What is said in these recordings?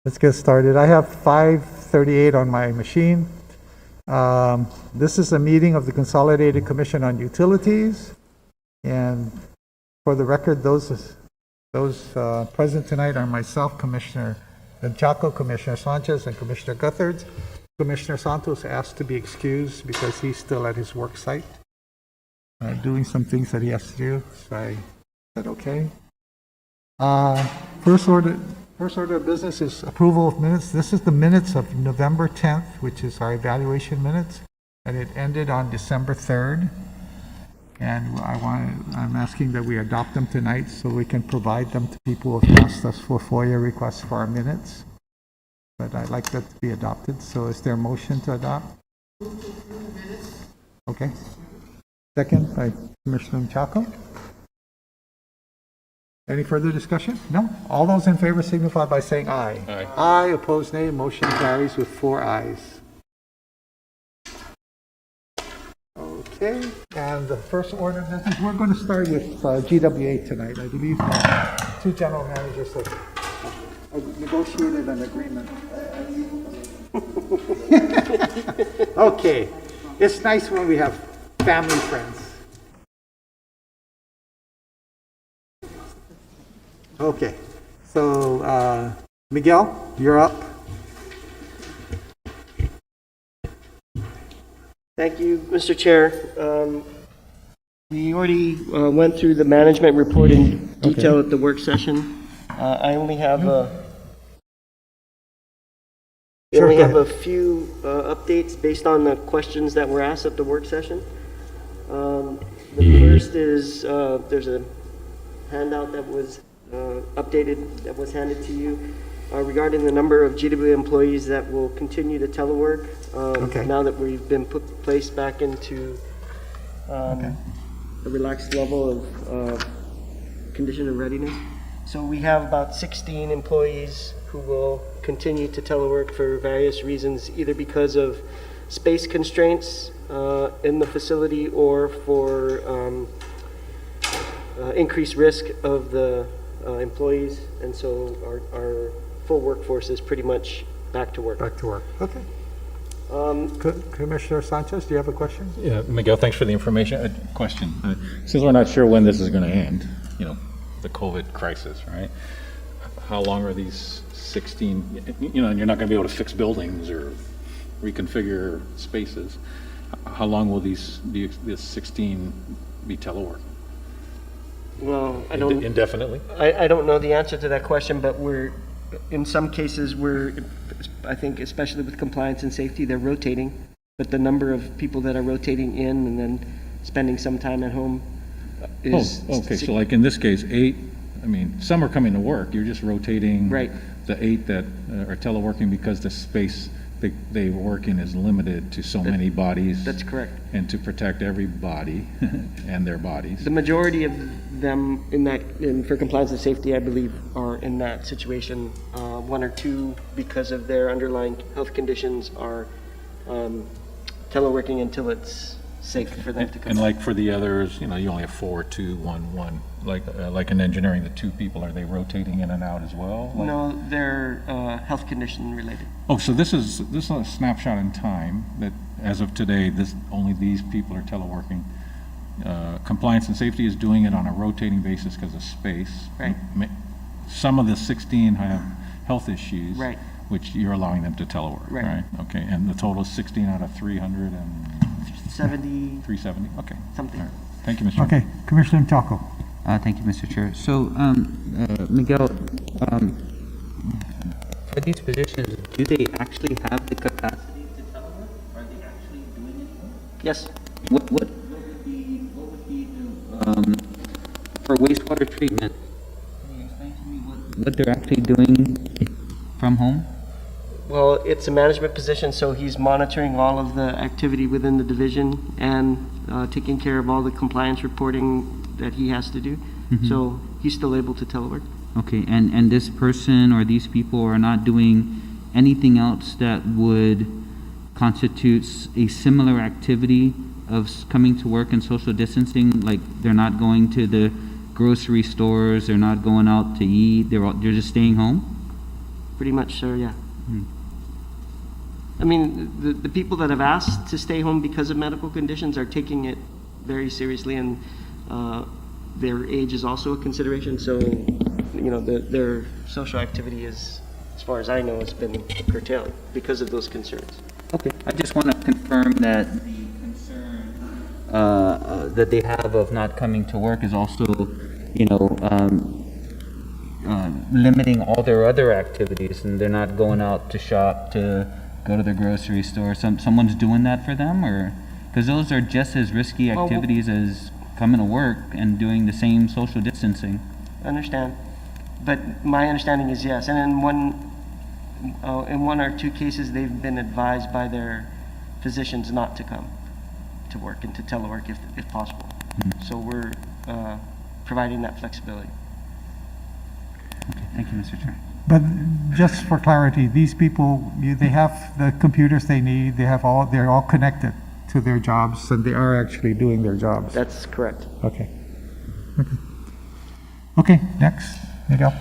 Let's get started. I have 5:38 on my machine. This is a meeting of the Consolidated Commission on Utilities. And for the record, those present tonight are myself, Commissioner GPWACCU, Commissioner Sanchez, and Commissioner Guthards. Commissioner Santos asked to be excused because he's still at his work site, doing some things that he has to do. So I said, okay. First order of business is approval of minutes. This is the minutes of November 10th, which is our evaluation minutes, and it ended on December 3rd. And I'm asking that we adopt them tonight so we can provide them to people who have asked us for FOIA requests for our minutes. But I'd like that to be adopted. So is there a motion to adopt? Okay. Second by Commissioner GPWACCU. Any further discussion? No? All those in favor signify by saying aye. Aye. Aye, opposed nay. Motion carries with 4 ayes. Okay, and the first order of business, we're going to start with GWA tonight. I believe two general managers have negotiated an agreement. Okay, it's nice when we have family friends. Okay, so Miguel, you're up. Thank you, Mr. Chair. We already went through the management report in detail at the work session. I only have a few updates based on the questions that were asked at the work session. The first is there's a handout that was updated that was handed to you regarding the number of GWA employees that will continue to telework now that we've been placed back into a relaxed level of condition of readiness. So we have about 16 employees who will continue to telework for various reasons, either because of space constraints in the facility or for increased risk of the employees, and so our full workforce is pretty much back to work. Back to work. Okay. Commissioner Sanchez, do you have a question? Yeah, Miguel, thanks for the information. Question. Since we're not sure when this is going to end, the COVID crisis, right? How long are these 16, and you're not going to be able to fix buildings or reconfigure spaces. How long will this 16 be telework? Well, I don't... Indefinitely? I don't know the answer to that question, but in some cases, I think especially with compliance and safety, they're rotating, but the number of people that are rotating in and then spending some time at home is... okay, so like in this case, 8, some are coming to work, you're just rotating the 8 that are teleworking because the space they work in is limited to so many bodies. That's correct. And to protect everybody and their bodies. The majority of them for compliance and safety, I believe, are in that situation. 1 or 2, because of their underlying health conditions, are teleworking until it's safe for them to come. And like for the others, you only have 4, 2, 1, 1. Like in engineering, the 2 people, are they rotating in and out as well? No, they're health condition related. Oh, so this is a snapshot in time that as of today, only these people are teleworking. Compliance and safety is doing it on a rotating basis because of space. Right. Some of the 16 have health issues, right, which you're allowing them to telework, right? Okay, and the total is 16 out of 370. 370. Okay. Something. Right. Thank you, Mr. Okay, Commissioner GPWACCU. Thank you, Mr. Chair. So, Miguel, for these positions, do they actually have the capacity to telework? Are they actually doing it? Yes. What would be for wastewater treatment? Can you explain to me what they're actually doing from home? Well, it's a management position, so he's monitoring all of the activity within the division and taking care of all the compliance reporting that he has to do. Mm-hmm. So he's still able to telework. Okay, and this person or these people are not doing anything else that would constitute a similar activity of coming to work and social distancing? Like they're not going to the grocery stores, they're not going out to eat, they're just staying home? Pretty much, sir, yeah. I mean, the people that have asked to stay home because of medical conditions are taking it very seriously, and their age is also a consideration. So, you know, their social activity is, as far as I know, has been curtailed because of those concerns. Okay, I just want to confirm that the concern that they have of not coming to work is also, you know, limiting all their other activities, and they're not going out to shop, to go to the grocery store. Someone's doing that for them, or because those are just as risky activities as coming to work and doing the same social distancing. I understand, but my understanding is yes, and in one or two cases, they've been advised by their physicians not to come to work and to telework if possible. So we're providing that flexibility. Okay, thank you, Mr. Chair. But just for clarity, these people, they have the computers they need, they're all connected to their jobs, and they are actually doing their jobs. That's correct. Okay. Okay, next, Miguel.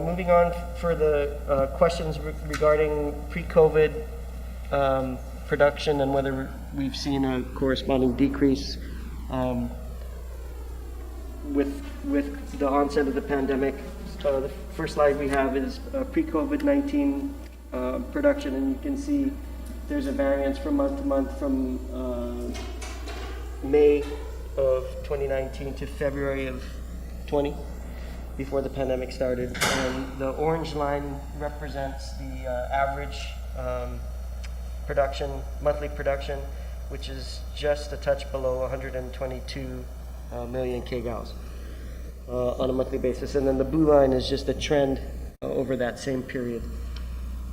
Moving on for the questions regarding pre-COVID production and whether we've seen a corresponding decrease with the onset of the pandemic. The first slide we have is pre-COVID-19 production, and you can see there's a variance from month to month from May of 2019 to February of 20, before the pandemic started. And the orange line represents the average production, monthly production, which is just a touch below 122 million kgals on a monthly basis. And then the blue line is just a trend over that same period.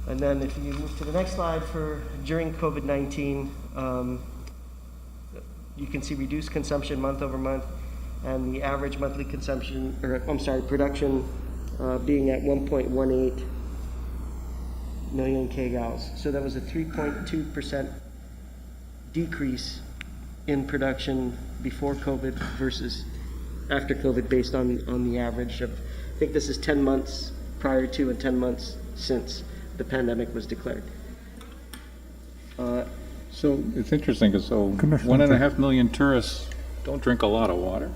And then if you move to the next slide, for during COVID-19, you can see reduced consumption month over month, and the average monthly consumption, production being at 1.18 million kgals. So that was a 3.2% decrease in production before COVID versus after COVID, based on the average of, I think this is 10 months prior to and 10 months since the pandemic was declared. So it's interesting, because 1.5 million tourists don't drink a lot of water.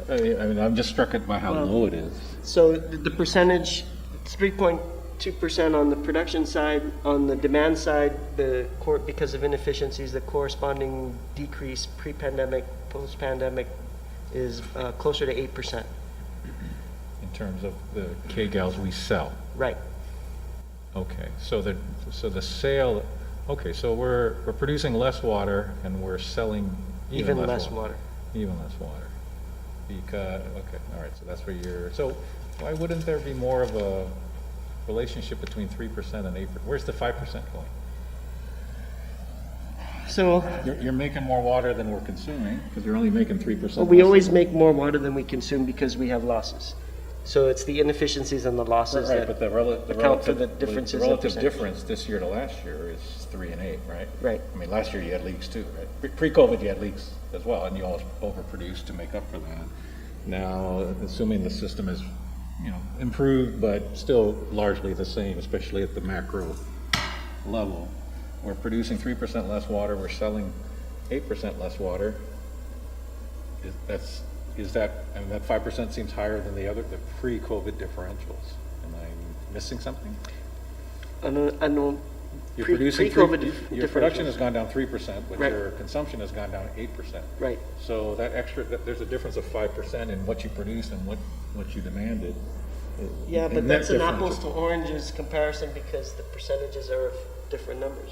I mean, I'm just struck by how low it is. So the percentage, it's 3.2% on the production side. On the demand side, because of inefficiencies, the corresponding decrease pre-pandemic, post-pandemic is closer to 8%. In terms of the kgals we sell. Right. Okay, so the sale. Okay, so we're producing less water and we're selling even less water. Even less water. Because all right. So that's where you're. So why wouldn't there be more of a relationship between 3% and 8%? Where's the 5% going? So You're making more water than we're consuming because you're only making 3%. we always make more water than we consume because we have losses. So it's the inefficiencies and the losses Right, that but the account for the differences. The relative in difference this year to last year is 3 and 8, right? Right. I mean, last year you had leaks too, right? Pre-COVID you had leaks as well, and you all overproduced to make up for that. Now, assuming the system is, improved, but still largely the same, especially at the macro level, we're producing 3% less water. We're selling 8% less water. That 5% seems higher than the pre-COVID differentials. Am I missing something? I know. You're producing your production has differentials. gone down 3%, but Right. your consumption has gone down 8%. Right. So there's a difference of 5% in what you produced and what you demanded. Yeah, but And that's that an differential. apples to oranges comparison because the percentages are of different numbers.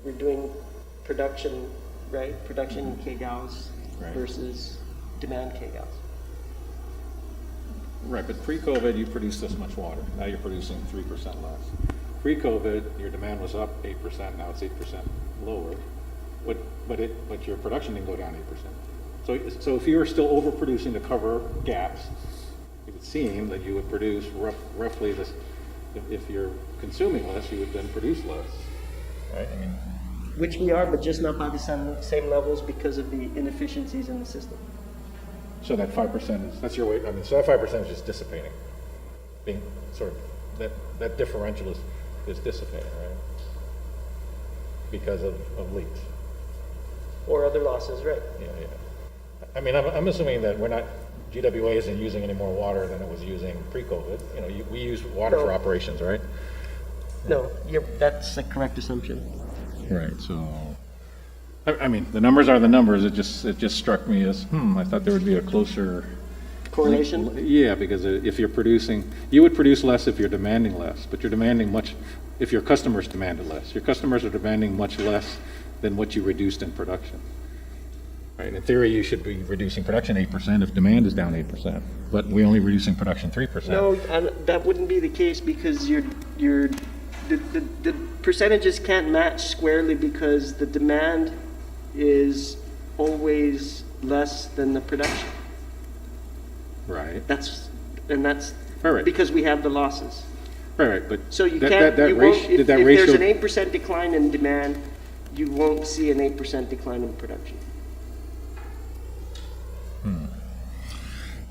We're doing production, right? Production in kgals Right. versus demand kgals. Right, but pre-COVID, you produced this much water. Now you're producing 3% less. Pre-COVID, your demand was up 8%. Now it's 8% lower. But your production didn't go down 8%. So if you were still overproducing to cover gaps, it would seem that you would produce roughly this. If you're consuming less, you would then produce less. Right? I mean, Which we are, but just not by the same levels because of the inefficiencies in the system. So that 5% is, that's your way, I mean, so that 5% is just dissipating, being sort of, that differential is dissipating, right? Because of leaks. Or other losses, right? Yeah. I mean, I'm assuming that GWA isn't using any more water than it was using pre-COVID. You know, we use water for operations, right? No, that's a correct assumption. Right, so, I mean, the numbers are the numbers, it just struck me as, I thought there would be a closer Correlation? Yeah, because if you're producing, you would produce less if you're demanding less, but you're demanding much, if your customers demanded less. Your customers are demanding much less than what you reduced in production. Right, in theory, you should be reducing production 8% if demand is down 8%, but we're only reducing production 3%. No, that wouldn't be the case because the percentages can't match squarely because the demand is always less than the production. Right. That's Right. because we have the losses. Right, but So you that- can't, that you ratio- won't, if did that there's ratio- an 8% decline in demand, you won't see an 8% decline in production.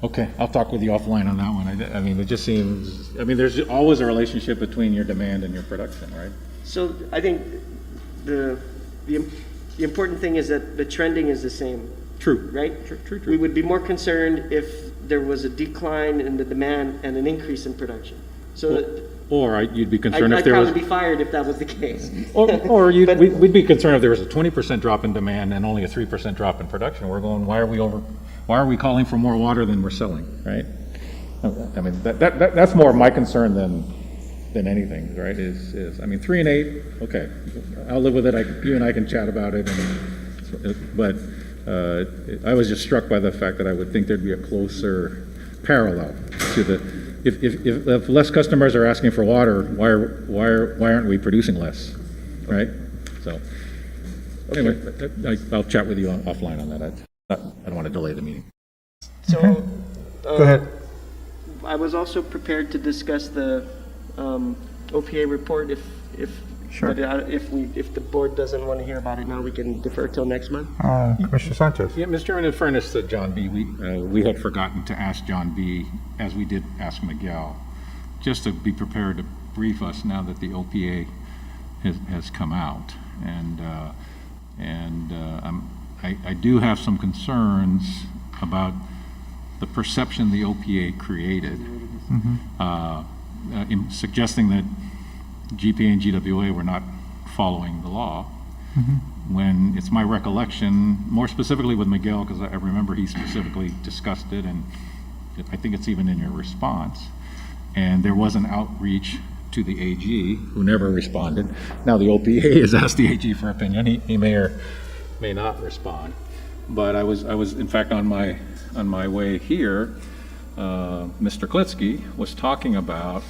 Okay, I'll talk with you offline on that one. I mean, it just seems, I mean, there's always a relationship between your demand and your production, right? So I think the important thing is that the trending is the same, True. right? True. We would be more concerned if there was a decline in the demand and an increase in production. So that Or you'd be concerned if I'd there was, probably be fired if that was the case. or But- we'd be concerned if there was a 20% drop in demand and only a 3% drop in production. We're going, why are we calling for more water than we're selling, right? I mean, that's more of my concern than anything, right? I mean, 3 and 8, okay, I'll live with it. You and I can chat about it, but I was just struck by the fact that I would think there'd be a closer parallel to the. If less customers are asking for water, why aren't we producing less, right? So, anyway, I'll chat with you offline on that. I don't want to delay the meeting. So, Go ahead. I was also prepared to discuss the OPA report if Sure. but if the board doesn't want to hear about it now, we can defer till next month. Commissioner Sanchez. Yeah, Mr. Chairman, in fairness to John B., we had forgotten to ask John B., as we did ask Miguel, just to be prepared to brief us now that the OPA has come out. I do have some concerns about the perception the OPA created, in suggesting that GPA and GWA were not following the law, when it's my recollection, more specifically with Miguel, because I remember he specifically discussed it, and I think it's even in your response, and there was an outreach to the AG, who never responded. Now the OPA has asked the AG for opinion. He may or may not respond, but I was in fact on my way here, Mr. Klitsky was talking about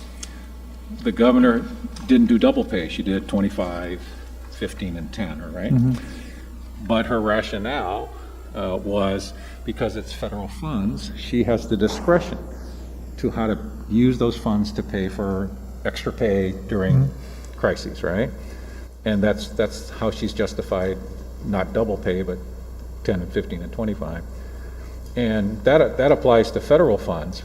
the governor didn't do double pay. She did 25, 15, and 10, right? But her rationale was because it's federal funds, she has the discretion to how to use those funds to pay for extra pay during crises, right? And that's how she's justified not double pay, but 10 and 15 and 25. And that applies to federal funds,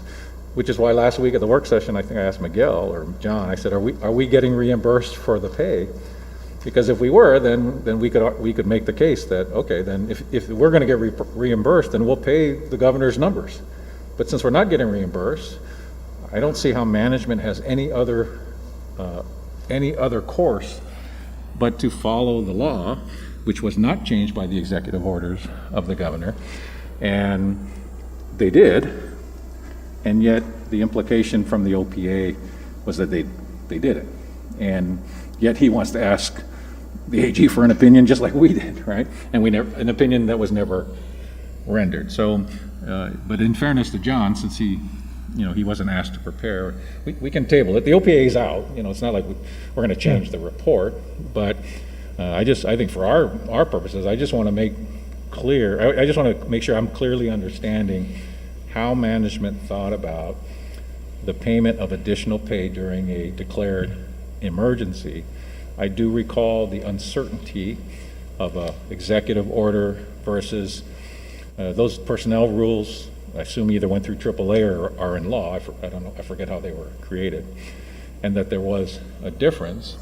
which is why last week at the work session, I think I asked Miguel or John, I said, are we getting reimbursed for the pay? Because if we were, then we could make the case that, okay, then if we're going to get reimbursed, then we'll pay the governor's numbers. But since we're not getting reimbursed, I don't see how management has any other course but to follow the law, which was not changed by the executive orders of the governor. And they did. And yet, the implication from the OPA was that they did it. And yet he wants to ask the AG for an opinion just like we did, right? And an opinion that was never rendered. So, but in fairness to John, since he wasn't asked to prepare, we can table it. The OPA is out. It's not like we're going to change the report. But I think for our purposes, I just want to make clear, I just want to make sure I'm clearly understanding how management thought about the payment of additional pay during a declared emergency. I do recall the uncertainty of an executive order versus those personnel rules I assume either went through AAA or are in law. I don't know, I forget how they were created. And that there was a difference.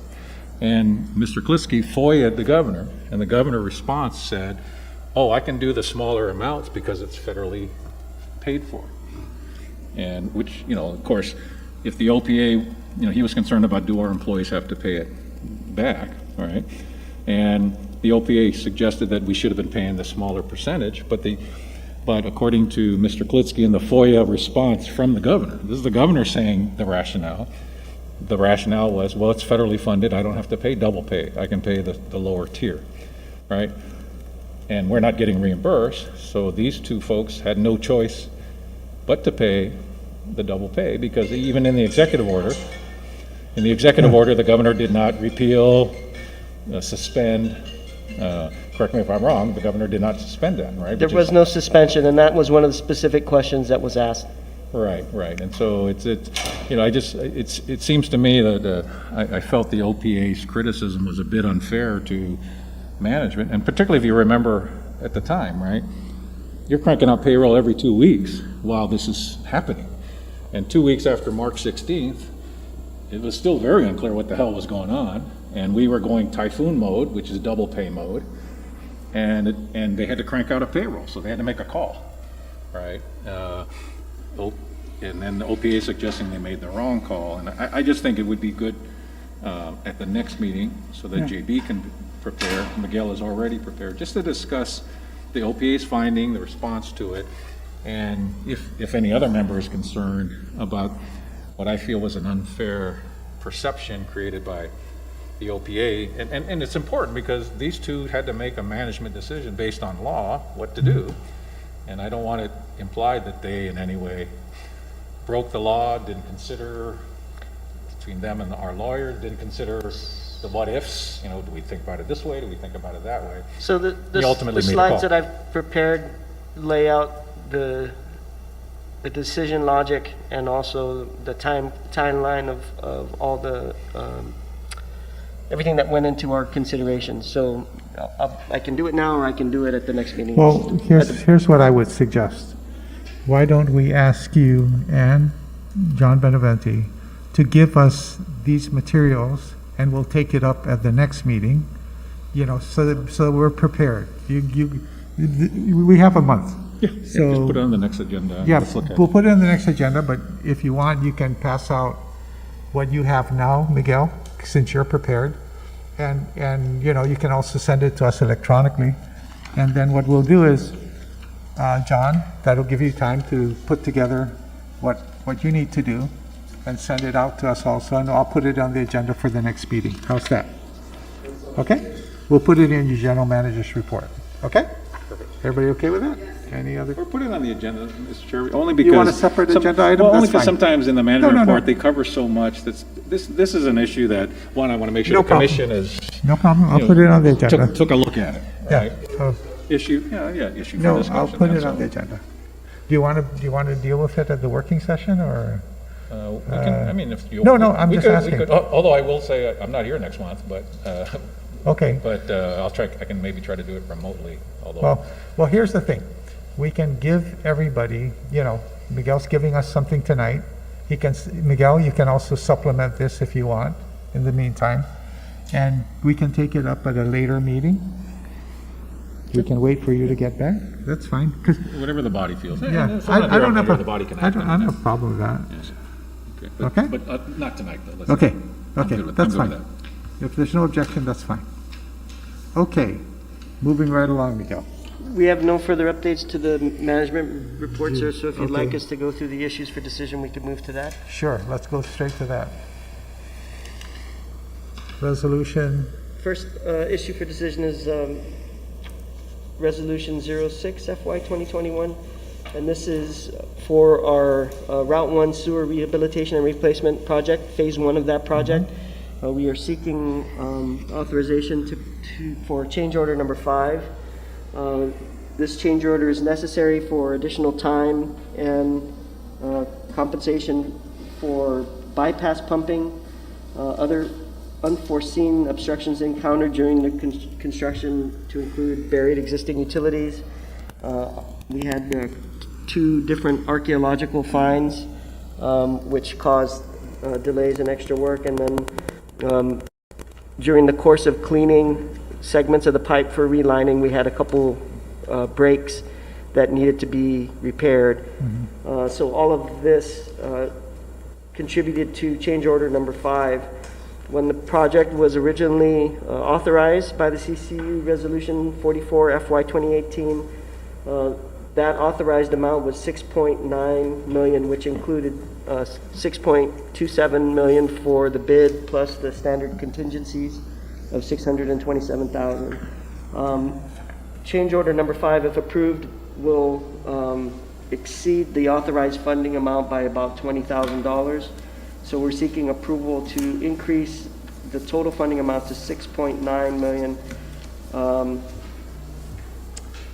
And Mr. Klitzky FOIA'd the governor, and the governor's response said, oh, I can do the smaller amounts because it's federally paid for. And which, of course, if the OPA, he was concerned about, do our employees have to pay it back, all right? And the OPA suggested that we should have been paying the smaller percentage, but according to Mr. Klitzky in the FOIA response from the governor, this is the governor saying the rationale was, well, it's federally funded, I don't have to pay double pay, I can pay the lower tier, right? And we're not getting reimbursed, so these two folks had no choice but to pay the double pay, because even in the executive order, the governor did not repeal, suspend, correct me if I'm wrong, the governor did not suspend that, right? There was no suspension, and that was one of the specific questions that was asked. Right, and so it seems to me that I felt the OPA's criticism was a bit unfair to management, and particularly if you remember at the time, right? You're cranking out payroll every 2 weeks while this is happening. And 2 weeks after March 16th, it was still very unclear what the hell was going on, and we were going typhoon mode, which is double pay mode, and they had to crank out a payroll, so they had to make a call, right? And then the OPA suggesting they made the wrong call, and I just think it would be good at the next meeting so that JB can prepare, Miguel is already prepared, just to discuss the OPA's finding, the response to it, and if any other member is concerned about what I feel was an unfair perception created by the OPA, and it's important because these two had to make a management decision based on law, what to do, and I don't want it implied that they in any way broke the law, didn't consider, between them and our lawyer, didn't consider the what ifs, do we think about it this way, do we think about it that way? So the ultimately made a slides call. that I've prepared lay out the decision logic and also the timeline of all the everything that went into our consideration. So I can do it now, or I can do it at the next meeting. Well, here's what I would suggest. Why don't we ask you and John Beneventi to give us these materials, and we'll take it up at the next meeting, so that we're prepared. We have a month. Yeah, just put it on the next agenda. Yeah, Let's look at we'll it. put it on the next agenda, but if you want, you can pass out what you have now, Miguel, since you're prepared. And you can also send it to us electronically. And then what we'll do is, John, that'll give you time to put together what you need to do and send it out to us also, and I'll put it on the agenda for the next meeting. How's that? Okay? We'll put it in your general manager's report. Okay? Everybody okay with that? Any other? Or put it on the agenda, Mr. Chair, only because... You want a separate agenda item? Well, only That's because fine. sometimes in the management No. report, they cover so much. This is an issue that, one, I want to make sure No the problem. commission is... No problem. I'll put it on the agenda. Took a look at it, right? Yeah. Issue for No, discussion. I'll put it that's on the all. agenda. Do you want to deal with it at the working session, or? We can, I mean, if you... No, I'm we just could- we asking. could- Although I will say, I'm not here next month, but Okay. I can maybe try to do it remotely, although... Well, here's the thing. We can give everybody, Miguel's giving us something tonight. Miguel, you can also supplement this if you want in the meantime. And we can take it up at a later meeting. We can wait for you to get back. That's fine. 'Cause, Whatever the body feels. yeah, If I'm not I here, don't I'm not have here, a, the body can I act don't on it. have a problem with that. Yes. Okay. But not tonight, though. Let's- Okay, I'm okay, good with- that's I'm good fine. with If there's no objection, that's fine. Okay, moving right along, Miguel. We have no further updates to the management report, sir, so if you'd like Okay. us to go through the issues for decision, we could move to that. Sure, let's go straight to that. Resolution, First issue for decision is Resolution 06 FY 2021, and this is for our Route 1 sewer rehabilitation and replacement project, Phase 1 of that project. We are seeking authorization for change order number 5. This change order is necessary for additional time and compensation for bypass pumping, other unforeseen obstructions encountered during the construction to include buried existing utilities. We had two different archaeological finds, which caused delays and extra work. And then during the course of cleaning segments of the pipe for relining, we had a couple breaks that needed to be repaired. So all of this contributed to change order number 5. When the project was originally authorized by the CCU Resolution 44 FY 2018, that authorized amount was $6.9 million, which included $6.27 million for the bid plus the standard contingencies of $627,000. Change order number 5, if approved, will exceed the authorized funding amount by about $20,000. So we're seeking approval to increase the total funding amount to $6.9 million,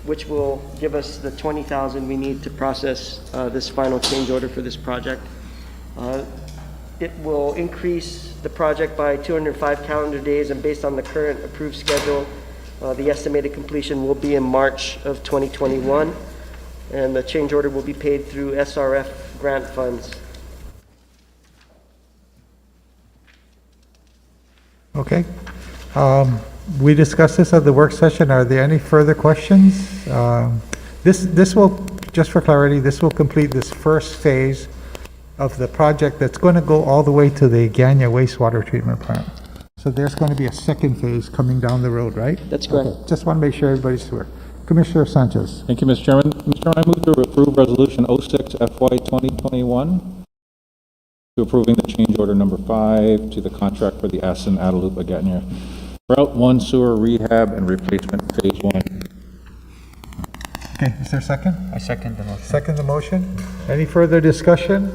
which will give us the $20,000 we need to process this final change order for this project. It will increase the project by 205 calendar days, and based on the current approved schedule, the estimated completion will be in March of 2021, and the change order will be paid through SRF grant funds. Okay. We discussed this at the work session. Are there any further questions? This will, just for clarity, this will complete this first phase of the project that's going to go all the way to the Ganya wastewater treatment plant. So there's going to be a second phase coming down the road, right? That's correct. Okay. Just want to make sure everybody's aware. Commissioner Sanchez. Thank you, Mr. Chairman. Mr. Chairman, I move to approve Resolution 06 FY 2021 to approving the change order number 5 to the contract for the Asin Adelup Agatnia Route 1 sewer rehab and replacement phase 1. Okay, is there a second? I second the motion. Second the motion. Any further discussion?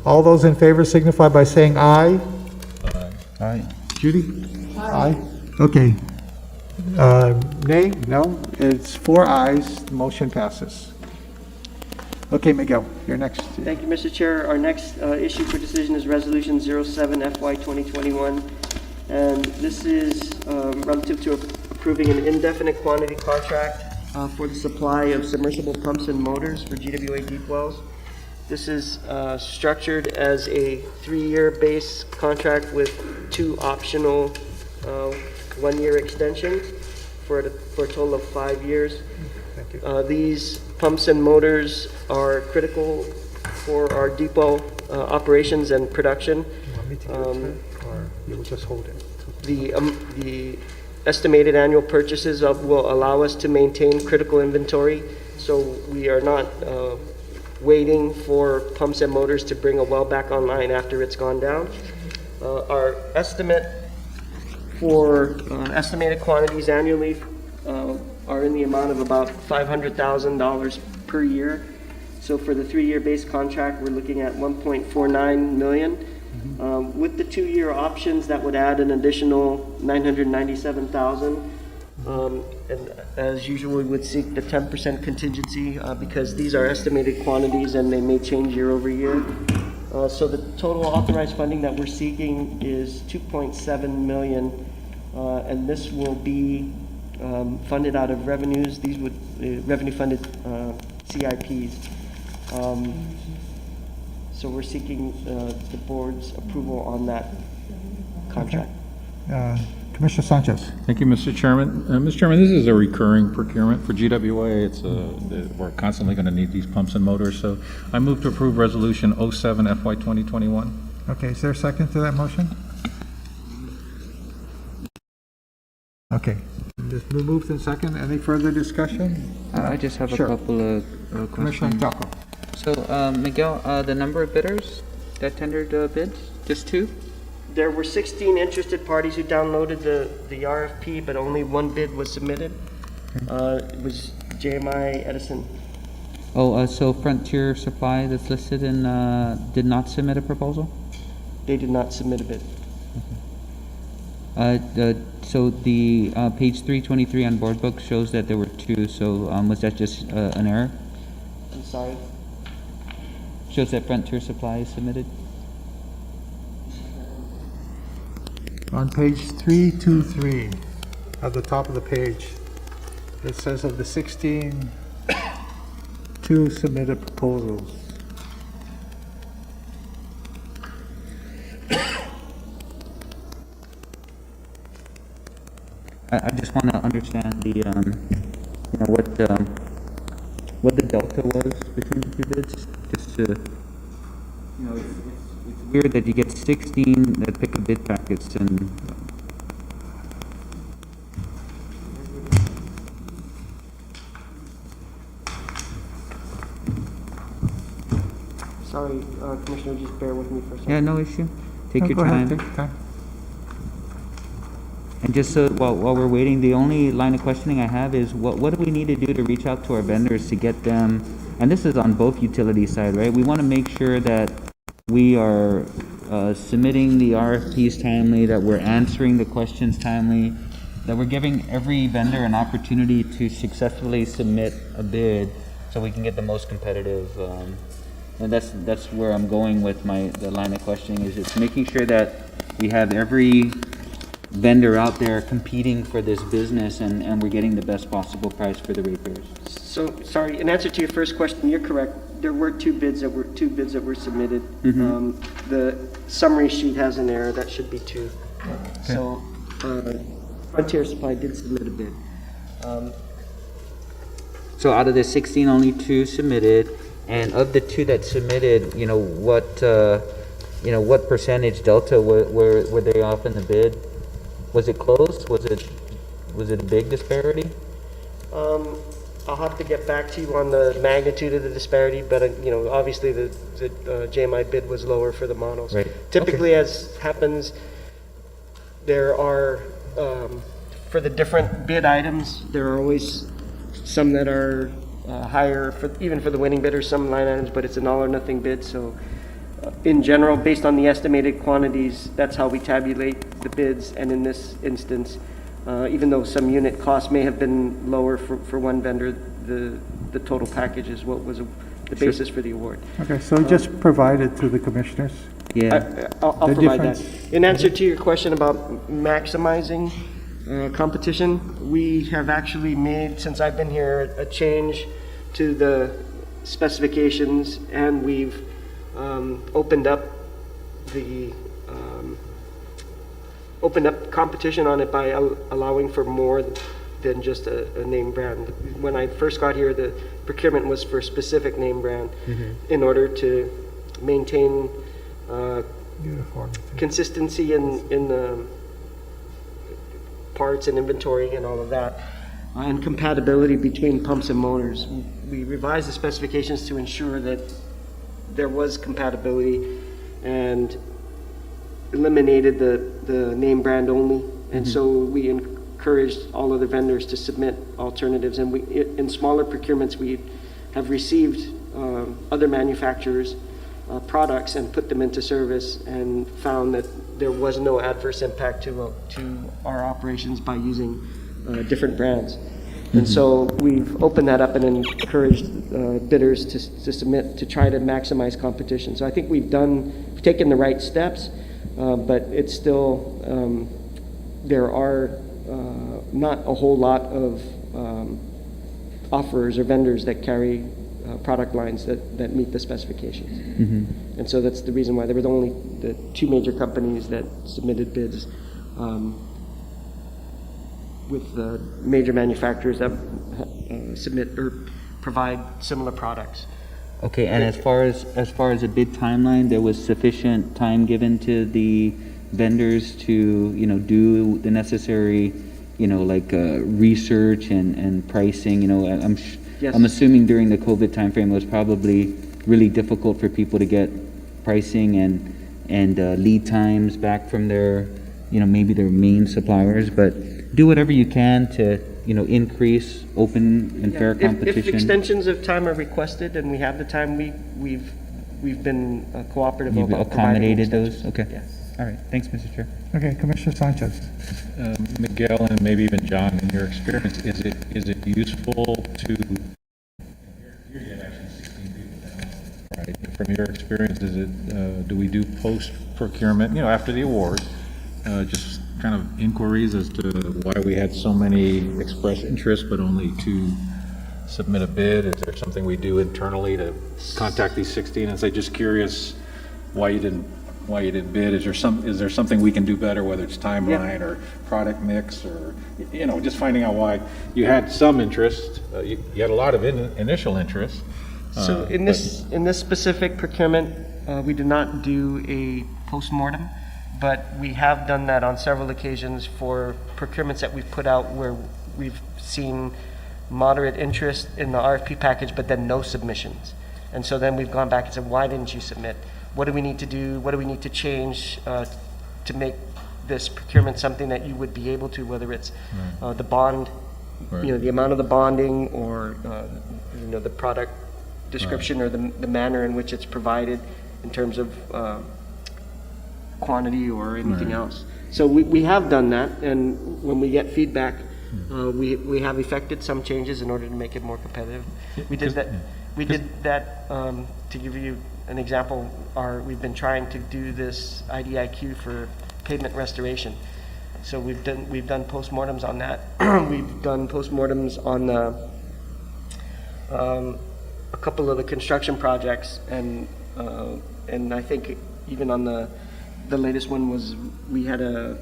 All those in favor signify by saying aye. Aye. Judy? Aye. Okay. Nay? No? It's 4 ayes. The motion passes. Okay, Miguel, you're next. Thank you, Mr. Chair. Our next issue for decision is Resolution 07 FY 2021. And this is relative to approving an indefinite quantity contract for the supply of submersible pumps and motors for GWA deep wells. This is structured as a 3-year base contract with 2 optional 1-year extensions for a total of 5 years. These pumps and motors are critical for our deep well operations and production. You want me to do it, or you will just hold it? The estimated annual purchases will allow us to maintain critical inventory, so we are not waiting for pumps and motors to bring a well back online after it's gone down. Our estimate for estimated quantities annually are in the amount of about $500,000 per year. So for the 3-year base contract, we're looking at $1.49 million. With the 2-year options, that would add an additional $997,000. And as usual, we would seek the 10% contingency because these are estimated quantities and they may change year over year. So the total authorized funding that we're seeking is $2.7 million, and this will be funded out of revenues. These would revenue-funded CIPs. So we're seeking the board's approval on that contract. Commissioner Sanchez. Thank you, Mr. Chairman. Mr. Chairman, this is a recurring procurement for GWA. It's we're constantly going to need these pumps and motors, so I move to approve Resolution 07 FY 2021. Okay, is there a second to that motion? Okay, just moved in second. Any further discussion? I just have Sure. a couple of Commissioner questions. Jocko. So, Miguel, the number of bidders that tendered bids, just 2? There were 16 interested parties who downloaded the RFP, but only 1 bid was submitted. It was JMI Edison. Oh, so Frontier Supply that's listed in, did not submit a proposal? They did not submit a bid. So the page 323 on board book shows that there were 2, so was that just an error? I'm sorry. Shows that Frontier Supply is submitted? On page 323, at the top of the page, it says of the 16 2 submitted proposals. I just want to understand the, what the delta was between the two bids, just to, it's weird that you get 16 that pick a bid packets and, Sorry, Commissioner, just bear with me for a second. yeah, no issue. Take No, your go ahead, time. take your time. And just so, while we're waiting, the only line of questioning I have is, what do we need to do to reach out to our vendors to get them, and this is on both utility side, right? We want to make sure that we are submitting the RFPs timely, that we're answering the questions timely, that we're giving every vendor an opportunity to successfully submit a bid so we can get the most competitive, and that's where I'm going with the line of questioning, is it's making sure that we have every vendor out there competing for this business and we're getting the best possible price for the ratepayers. So, sorry, in answer to your first question, you're correct. There were two bids that were submitted. The summary sheet has an error. That should be 2. So, Frontier Supply did submit a bid. So out of the 16, only 2 submitted, and of the 2 that submitted, what percentage delta were they off in the bid? Was it close? Was it a big disparity? I'll have to get back to you on the magnitude of the disparity, but obviously the JMI bid was lower for the monos. Right. Typically, as happens, there are for the different bid items, there are always some that are higher even for the winning bidder, some line items, but it's an all or nothing bid. So, in general, based on the estimated quantities, that's how we tabulate the bids. And in this instance, even though some unit costs may have been lower for one vendor, the total package is what was the basis for the award. Okay, so just provide it to the commissioners. Yeah. I'll The provide that. difference. In answer to your question about maximizing competition, we have actually made, since I've been here, a change to the specifications, and we've opened up competition on it by allowing for more than just a name brand. When I first got here, the procurement was for a specific name brand in order to maintain Uniformity. consistency in the parts and inventory and all of that, and compatibility between pumps and motors. We revised the specifications to ensure that there was compatibility and eliminated the name brand only. And so we encouraged all other vendors to submit alternatives. And in smaller procurements, we have received other manufacturers' products and put them into service, and found that there was no adverse impact to our operations by using different brands. And so we've opened that up and encouraged bidders to submit to try to maximize competition. So I think we've taken the right steps, but it's still, there are not a whole lot of offerers or vendors that carry product lines that meet the specifications. And so that's the reason why there were only the 2 major companies that submitted bids, with the major manufacturers that submit or provide similar products. Okay, and as far as a bid timeline, there was sufficient time given to the vendors to, do the necessary, research and pricing. Yes. I'm assuming during the COVID timeframe it was probably really difficult for people to get pricing and lead times back from their, maybe their main suppliers, but do whatever you can to, increase open and fair competition. If extensions of time are requested and we have the time, we've been cooperative You've about providing accommodated those? extensions. Okay. Yes. All right, thanks, Mr. Chair. Okay, Commissioner Sanchez. Miguel, and maybe even John, in your experience, is it useful to, here you have actually 16 people now, right? From your experience, do we do post-procurement, after the award, just kind of inquiries as to why we had so many expressed interest but only 2 submit a bid? Is there something we do internally to contact these 16 and say, just curious why you didn't bid? Is there something we can do better, whether it's timeline or product mix, or, you know, just finding out why you had some interest, you had a lot of initial interest. So in this specific procurement, we did not do a postmortem, but we have done that on several occasions for procurements that we've put out where we've seen moderate interest in the RFP package, but then no submissions. And so then we've gone back and said, why didn't you submit? What do we need to do? What do we need to change to make this procurement something that you would be able to, whether it's the bond, you know, the amount of the bonding, or you know, the product description, or the manner in which it's provided in terms of quantity or anything else. So we have done that, and when we get feedback, we have effected some changes in order to make it more competitive. We did that. We did that to give you an example. We've been trying to do this IDIQ for pavement restoration. So we've done postmortems on that. We've done postmortems on a couple of the construction projects, and I think even on the latest one was, we had a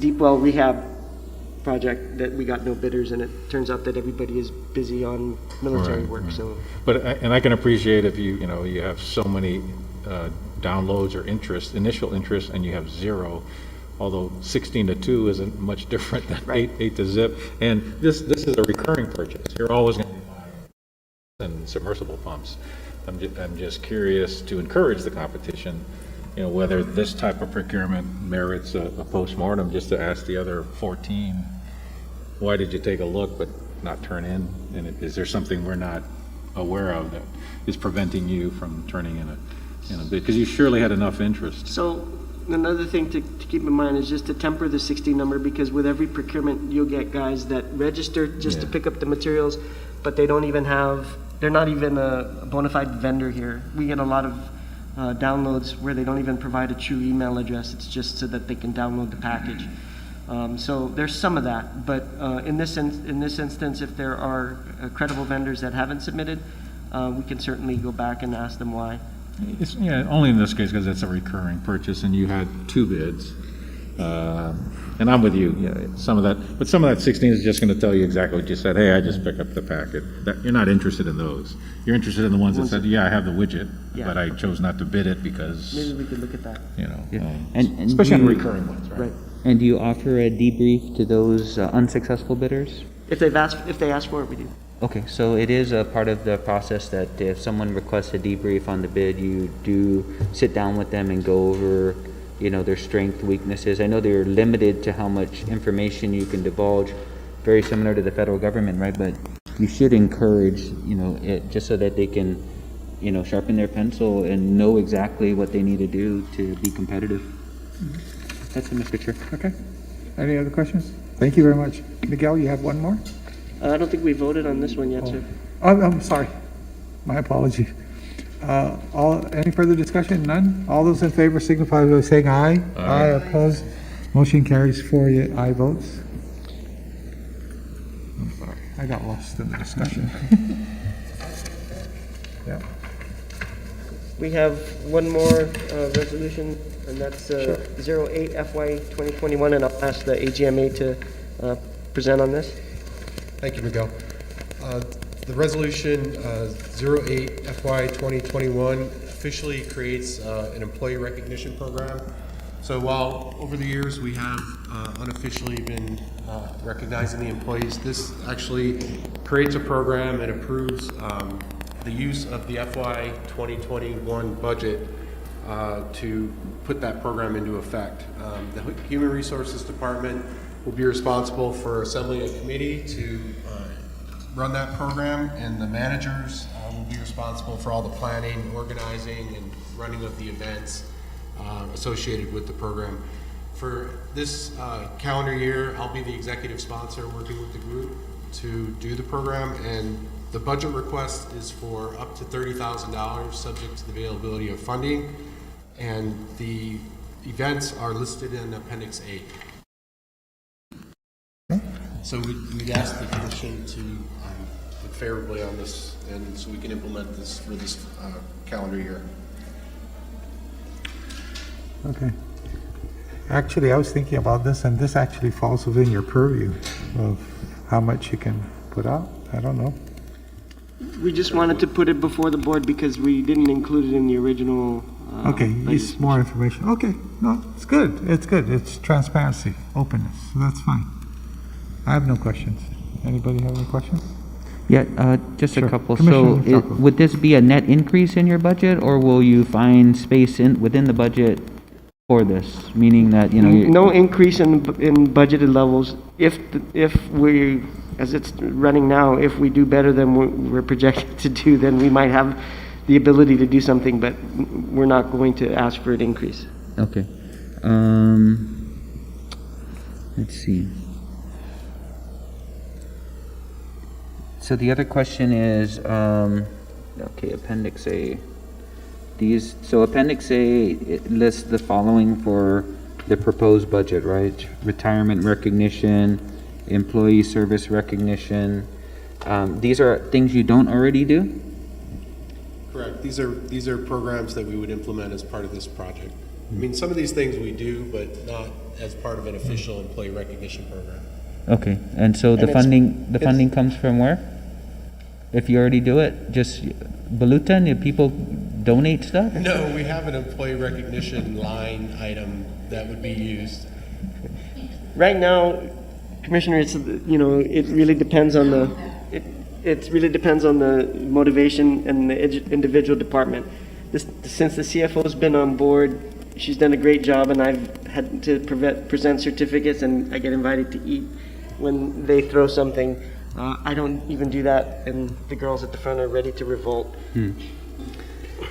deep well rehab project that we got no bidders, and it turns out that everybody is busy on military work. So, but and I can appreciate if you have so many downloads or initial interest, and you have 0. Although 16 to 2 isn't much different than 8 to zip. And this is a recurring purchase. You're always going to be buying and submersible pumps. I'm just curious to encourage the competition, you know, whether this type of procurement merits a postmortem, just to ask the other 14, why did you take a look but not turn in? And is there something we're not aware of that is preventing you from turning in a bid? Because you surely had enough interest. So another thing to keep in mind is just to temper the 16 number, because with every procurement you'll get guys that register just to pick up the materials, but they're not even a bona fide vendor here. We get a lot of downloads where they don't even provide a true email address. It's just so that they can download the package. So there's some of that, but in this instance, if there are credible vendors that haven't submitted, we can certainly go back and ask them why. It's, only in this case because it's a recurring purchase, and you had 2 bids. And I'm with you. Yeah, some of that 16 is just going to tell you exactly what you said. Hey, I just picked up the packet. You're not interested in those. You're interested in the ones that said, yeah, I have the widget, but I chose not to bid it because, maybe we could look at that. And especially on recurring ones, right? And do you offer a debrief to those unsuccessful bidders? If they ask for it, we do. Okay, so it is a part of the process that if someone requests a debrief on the bid, you do sit down with them and go over, their strengths, weaknesses. I know they're limited to how much information you can divulge, very similar to the federal government, right? But you should encourage, it just so that they can, sharpen their pencil and know exactly what they need to do to be competitive. That's it, Mr. Chair. Okay. Any other questions? Thank you very much. Miguel, you have one more? I don't think we voted on this one yet, sir. I'm sorry. My apologies. Any further discussion? None? All those in favor signify by saying aye. Aye. Opposed? Motion carries 4 aye votes. I'm sorry. I got lost in the discussion. Yeah. We have one more resolution, and that's 08 FY 2021, and I'll ask the AGMA to present on this. Thank you, Miguel. The resolution 08 FY 2021 officially creates an employee recognition program. So while over the years we have unofficially been recognizing the employees, this actually creates a program and approves the use of the FY 2021 budget to put that program into effect. The Human Resources Department will be responsible for assembling a committee to run that program, and the managers will be responsible for all the planning, organizing, and running of the events associated with the program. For this calendar year, I'll be the executive sponsor working with the group to do the program, and the budget request is for up to $30,000 subject to the availability of funding, and the events are listed in Appendix A. So we'd ask the commission to look favorably on this, and so we can implement this for this calendar year. Okay. Actually, I was thinking about this, and this actually falls within your purview of how much you can put out. I don't know. We just wanted to put it before the board because we didn't include it in the original. Okay, use more information. Okay, no, it's good. It's good. It's transparency, openness. So that's fine. I have no questions. Anybody have any questions? Yeah, just Sure. a couple. Commissioner So Chaco. would this be a net increase in your budget, or will you find space within the budget for this? Meaning that, you know, No increase in budgeted levels. If we, as it's running now, if we do better than we're projected to do, then we might have the ability to do something, but we're not going to ask for an increase. okay. Let's see. So the other question is, okay, Appendix A. So Appendix A, it lists the following for the proposed budget, right? Retirement recognition, employee service recognition. These are things you don't already do? Correct. These are programs that we would implement as part of this project. I mean, some of these things we do, but not as part of an official employee recognition program. Okay, and so the And it's- funding comes from where? If you already do it, just Balutan, if people donate stuff? No, we have an employee recognition line item that would be used. Right now, Commissioner, it's, you know, it really depends on the, it really depends on the motivation and the individual department. Since the CFO's been on board, she's done a great job, and I've had to present certificates, and I get invited to eat when they throw something. I don't even do that, and the girls at the front are ready to revolt.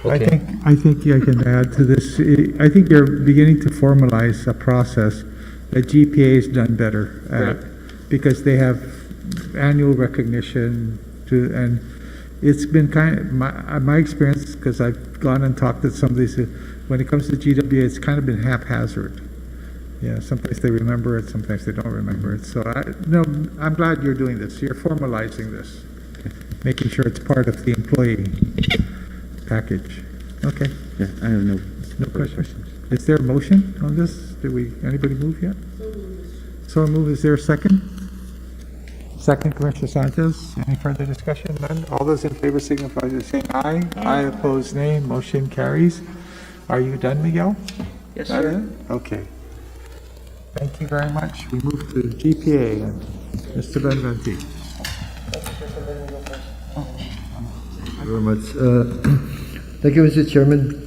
Okay. I think I can add to this. I think you're beginning to formalize a process that GPA has done better at, because they have annual recognition and it's been kind of my experience, because I've gone and talked to some of these. When it comes to GWA, it's kind of been haphazard. Yeah, sometimes they remember it, sometimes they don't remember it. So I'm glad you're doing this. You're formalizing this, making sure it's part of the employee package. Okay. Yeah, I have no No questions. Is there a motion on this? Anybody move yet? So move. Is there a second? Second, Commissioner Sanchez. Any further discussion? None? All those in favor signify by saying aye. Aye, opposed, nay. Motion carries. Are you done, Miguel? Yes, That sir. it? Okay. Thank you very much. We move to GPA and Mr. Benventi. Thank you very much. Thank you, Mr. Chairman.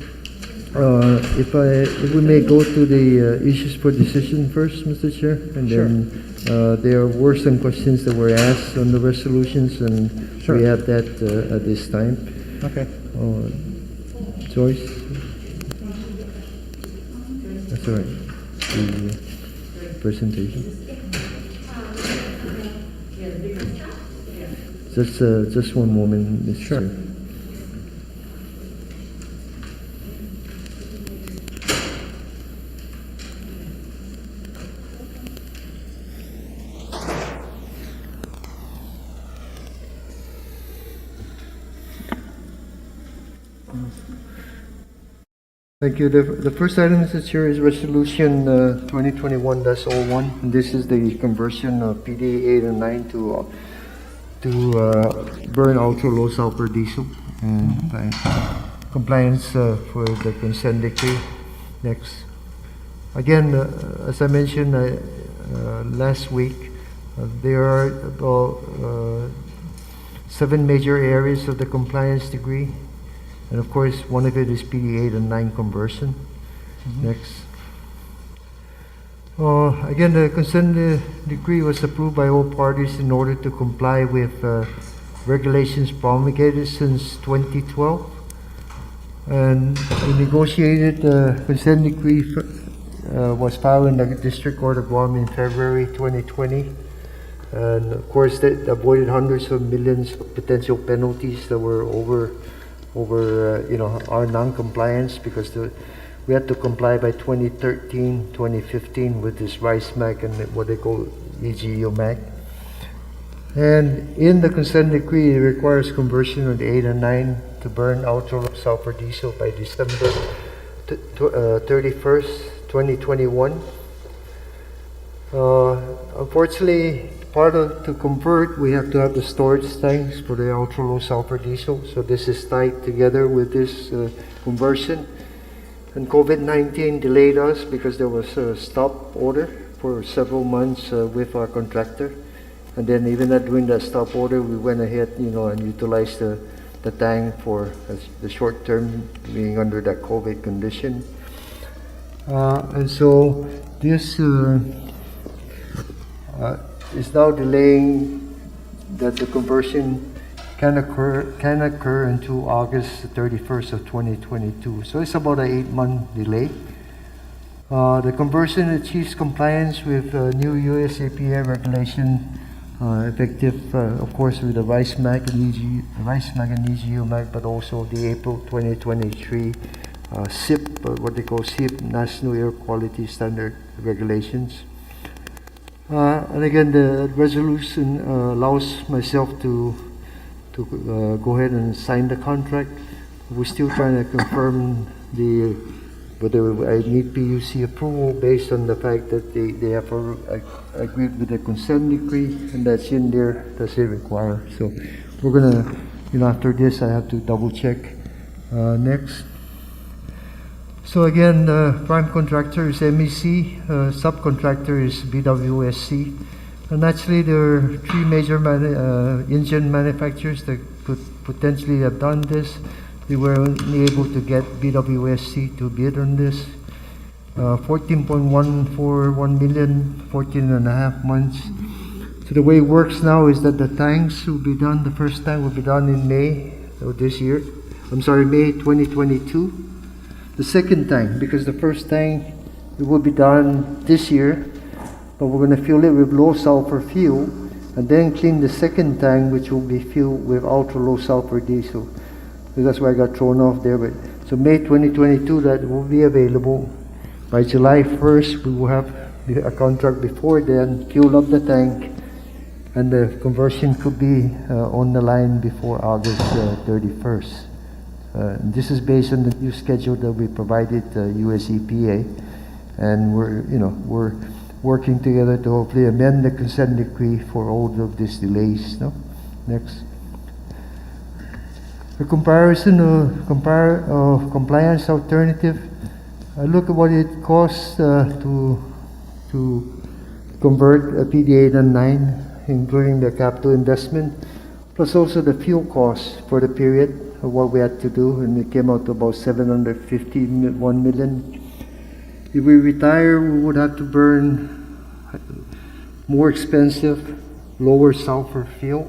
If we may go to the issues for decision first, Mr. Chair, and then there were some questions that were asked on the resolutions, and we have that at this time. Okay. Joyce? That's all right. The presentation. Just one moment, Mr. Chair. Thank you. The first item, Mr. Chair, is Resolution 2021-01. And this is the conversion of PDA 8 and 9 to burn ultra-low sulfur diesel, and compliance for the consent decree. Next. Again, as I mentioned last week, there are about 7 major areas of the compliance degree. And of course, one of it is PD 8 and 9 conversion. Next. Again, the consent decree was approved by all parties in order to comply with regulations promulgated since 2012. And the negotiated consent decree was filed in the District Court of Guam in February 2020. And of course, that avoided hundreds of millions of potential penalties that were over our non-compliance, because we had to comply by 2013, 2015 with this RICE MAC and what they call EGEO MAC. And in the consent decree, it requires conversion of the 8 and 9 to burn ultra-low sulfur diesel by December 31st, 2021. Unfortunately, to convert, we have to have the storage tanks for the ultra-low sulfur diesel. So this is tied together with this conversion. And COVID-19 delayed us because there was a stop order for several months with our contractor. And then even during that stop order, we went ahead, and utilized the tank for the short term, being under that COVID condition. And so this is now delaying that the conversion can occur until August 31st of 2022. So it's about an 8-month delay. The conversion achieves compliance with new US EPA regulation effective, of course, with the rice magnesium, but also the April 2023 SIP, what they call SIP, National Air Quality Standard Regulations. And again, the resolution allows myself to go ahead and sign the contract. We're still trying to confirm whether I need PUC approval based on the fact that they have agreed with the consent decree, and that's in there, does it require. So we're gonna, after this, I have to double check. Next. So again, the prime contractor is MEC, subcontractor is BWSC, and actually there are 3 major engine manufacturers that could potentially have done this. We were only able to get BWSC to bid on this. 14.141 million, 14 and a half months. So the way it works now is that the tanks will be done, the first tank will be done in May of this year. May 2022. The second tank, because the first tank, it will be done this year, but we're going to fill it with low sulfur fuel, and then clean the second tank, which will be filled with ultra low sulfur diesel. So that's why I got thrown off there. But so May 2022, that will be available. By July 1st, we will have a contract before then, fuel up the tank, and the conversion could be on the line before August 31st. This is based on the new schedule that we provided US EPA, and we're working together to hopefully amend the consent decree for all of these delays. No? Next. A comparison of compliance alternative. Look at what it costs to convert a PD 8 and 9, including the capital investment, plus also the fuel costs for the period of what we had to do, and it came out to about $751 million. If we retire, we would have to burn more expensive, lower sulfur fuel.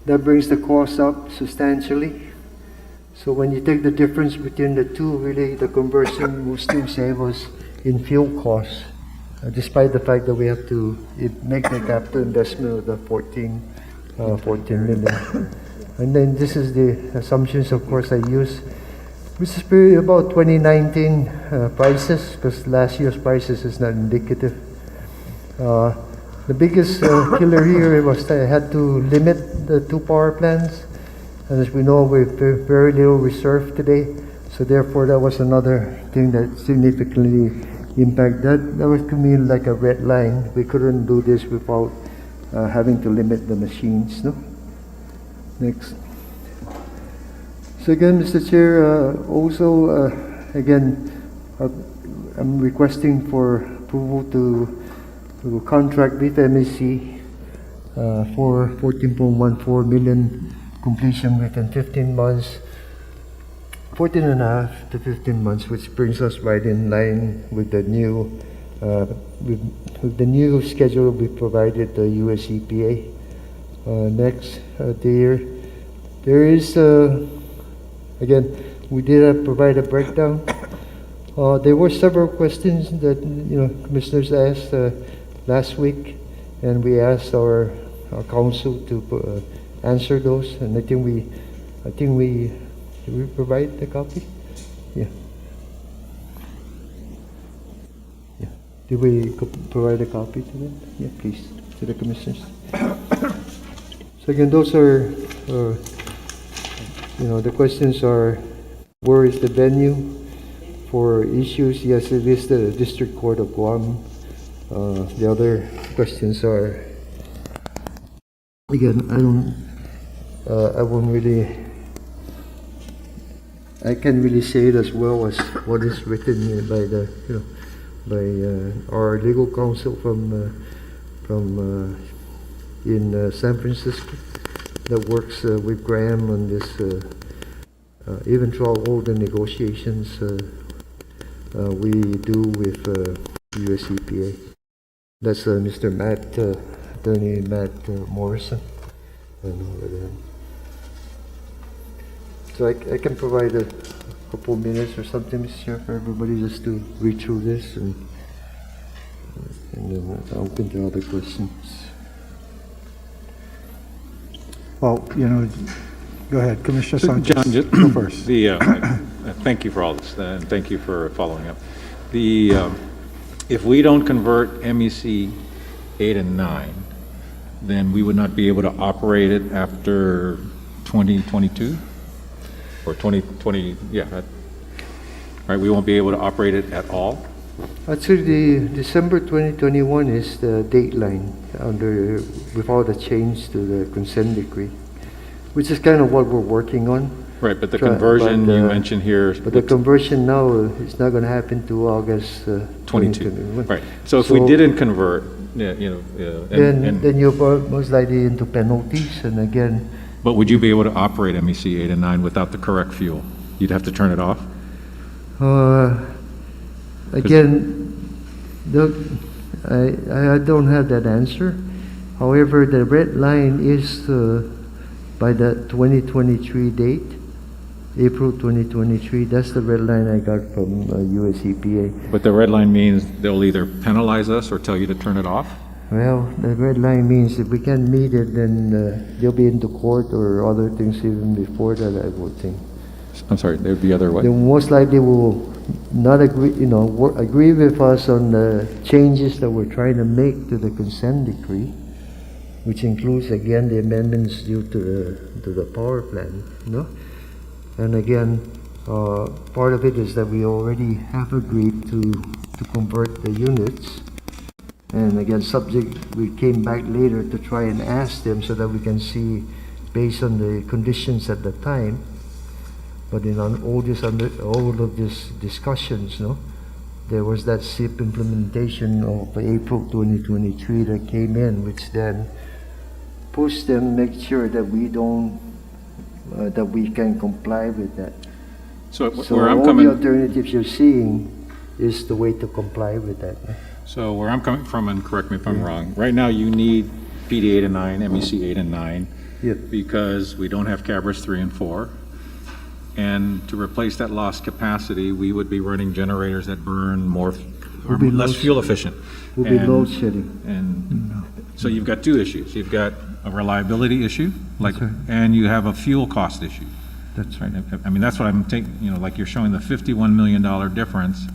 That brings the cost up substantially. So when you take the difference between the two, really the conversion will still save us in fuel costs, despite the fact that we have to make the capital investment of the 14 million. And then this is the assumptions, of course, I use. This is probably about 2019 prices, because last year's prices is not indicative. The biggest killer here was that I had to limit the 2 power plants. And as we know, we have very little reserve today. So therefore, that was another thing that significantly impacted. That was to me like a red line. We couldn't do this without having to limit the machines. No? Next. So again, Mr. Chair, also, I'm requesting for approval to contract with MEC for 14.14 million completion within 15 months, 14 and a half to 15 months, which brings us right in line with the new with the new schedule we provided the US EPA. Next, there is again, we did provide a breakdown. There were several questions that commissioners asked last week, and we asked our council to answer those. And I think we did we provide the copy? Yeah. Yeah. Did we provide a copy to them? Yeah, please, to the commissioners. So again, those are, the questions are, where is the venue for issues? Yes, it is the District Court of Guam. The other questions are, again, I can't really say it as well as what is written by our legal counsel from in San Francisco that works with Graham on this eventual all the negotiations we do with US EPA. That's Mr. Matt, Attorney Matt Morrison. And all of them. So I can provide a couple minutes or something, Mr. Chair, for everybody just to read through this and then I'll open to other questions. Well, go ahead, Commissioner Sanchez. John, just Go first. Thank you for all this, and thank you for following up. If we don't convert MEC 8 and 9, then we would not be able to operate it after 2022? Or 2020, right, we won't be able to operate it at all? Actually, the December 2021 is the dateline with all the change to the consent decree, which is kind of what we're working on. Right, but the conversion you mentioned here. But the conversion now is not going to happen to August 22. 2021. Right, so if we didn't convert, then you're most likely into penalties, and again. But would you be able to operate MEC 8 and 9 without the correct fuel? You'd have to turn it off? Again, I don't have that answer. However, the red line is by the 2023 date, April 2023. That's the red line I got from US EPA. But the red line means they'll either penalize us or tell you to turn it off? Well, the red line means if we can't meet it, then they'll be into court or other things even before that, I would think. I'm sorry, there'd be other what? They most likely will not agree, agree with us on the changes that we're trying to make to the consent decree, which includes again the amendments due to the power plant, And again, part of it is that we already have agreed to convert the units. And again, we came back later to try and ask them so that we can see based on the conditions at the time. But in all of these discussions, there was that SIP implementation of April 2023 that came in, which then pushed them, make sure that we don't, that we can comply with that. So where I'm coming, the alternatives you're seeing is the way to comply with that. So where I'm coming from, and correct me if I'm wrong, right now you need PD 8 and 9, MEC 8 and 9, because we don't have Cabras 3 and 4. And to replace that lost capacity, we would be running generators that burn less fuel efficient. Will be load shedding. And so you've got two issues. You've got a reliability issue, and you have a fuel cost issue. That's right. I mean, that's what I'm taking, like you're showing the $51 million difference.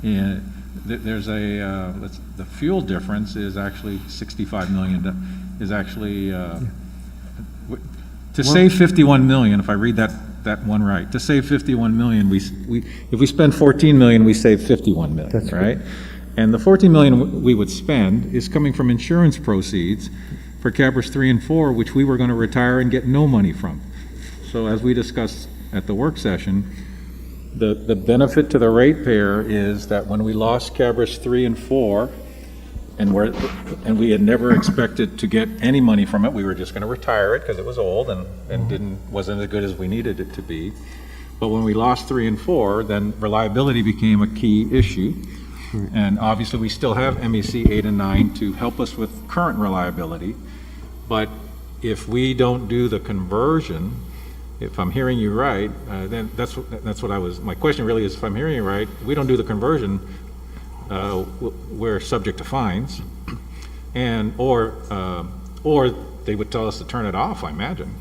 There's the fuel difference is actually $65 million, is actually, to save $51 million, if I read that one right, to save $51 million, if we spend $14 million, we save $51 million, that's right? And the $14 million we would spend is coming from insurance proceeds for Cabras 3 and 4, which we were going to retire and get no money from. So as we discussed at the work session, the benefit to the ratepayer is that when we lost Cabras 3 and 4, and we had never expected to get any money from it, we were just going to retire it because it was old and wasn't as good as we needed it to be. But when we lost 3 and 4, then reliability became a key issue. And obviously we still have MEC 8 and 9 to help us with current reliability. But if we don't do the conversion, if I'm hearing you right, then that's what my question really is, if I'm hearing you right, if we don't do the conversion, we're subject to fines, or they would tell us to turn it off, I imagine.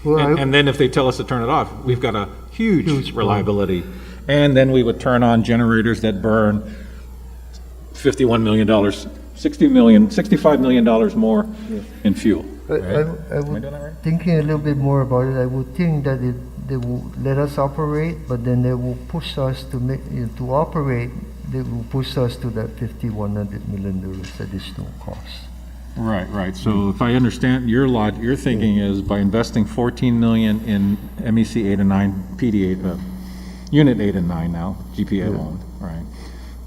Well, and then if they tell us to turn it off, we've got a huge reliability. And then we would turn on generators that burn $51 million, $65 million more in fuel. I Am I would, doing that right? thinking a little bit more about it, I would think that they will let us operate, but then they will push us to make, to operate, they will push us to that $5,100 million additional cost. Right, right. So if I understand your your thinking is by investing 14 million in MEC 8 and 9, PD 8, Unit 8 and 9 now, GPA owned, right?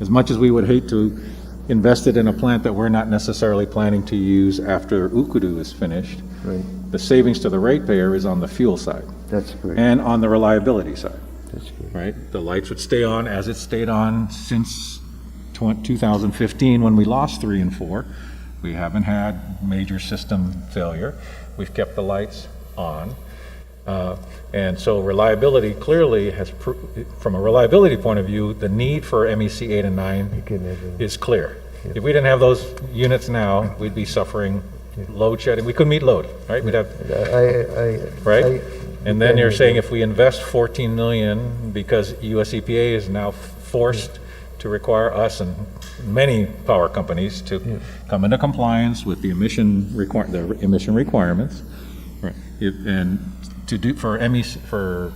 As much as we would hate to invest it in a plant that we're not necessarily planning to use after Ukudu is finished, Right, the savings to the ratepayer is on the fuel side that's correct. and on the reliability side, That's correct. right? The lights would stay on as it stayed on since 2015 when we lost 3 and 4. We haven't had major system failure. We've kept the lights on. And so reliability clearly has, from a reliability point of view, the need for MEC 8 and 9 is clear. If we didn't have those units now, we'd be suffering load shedding. We couldn't meet load, right? We'd have, right? And then you're saying if we invest 14 million because US EPA is now forced to require us and many power companies to come into compliance with the emission requirements, right? And to do for MEC, for,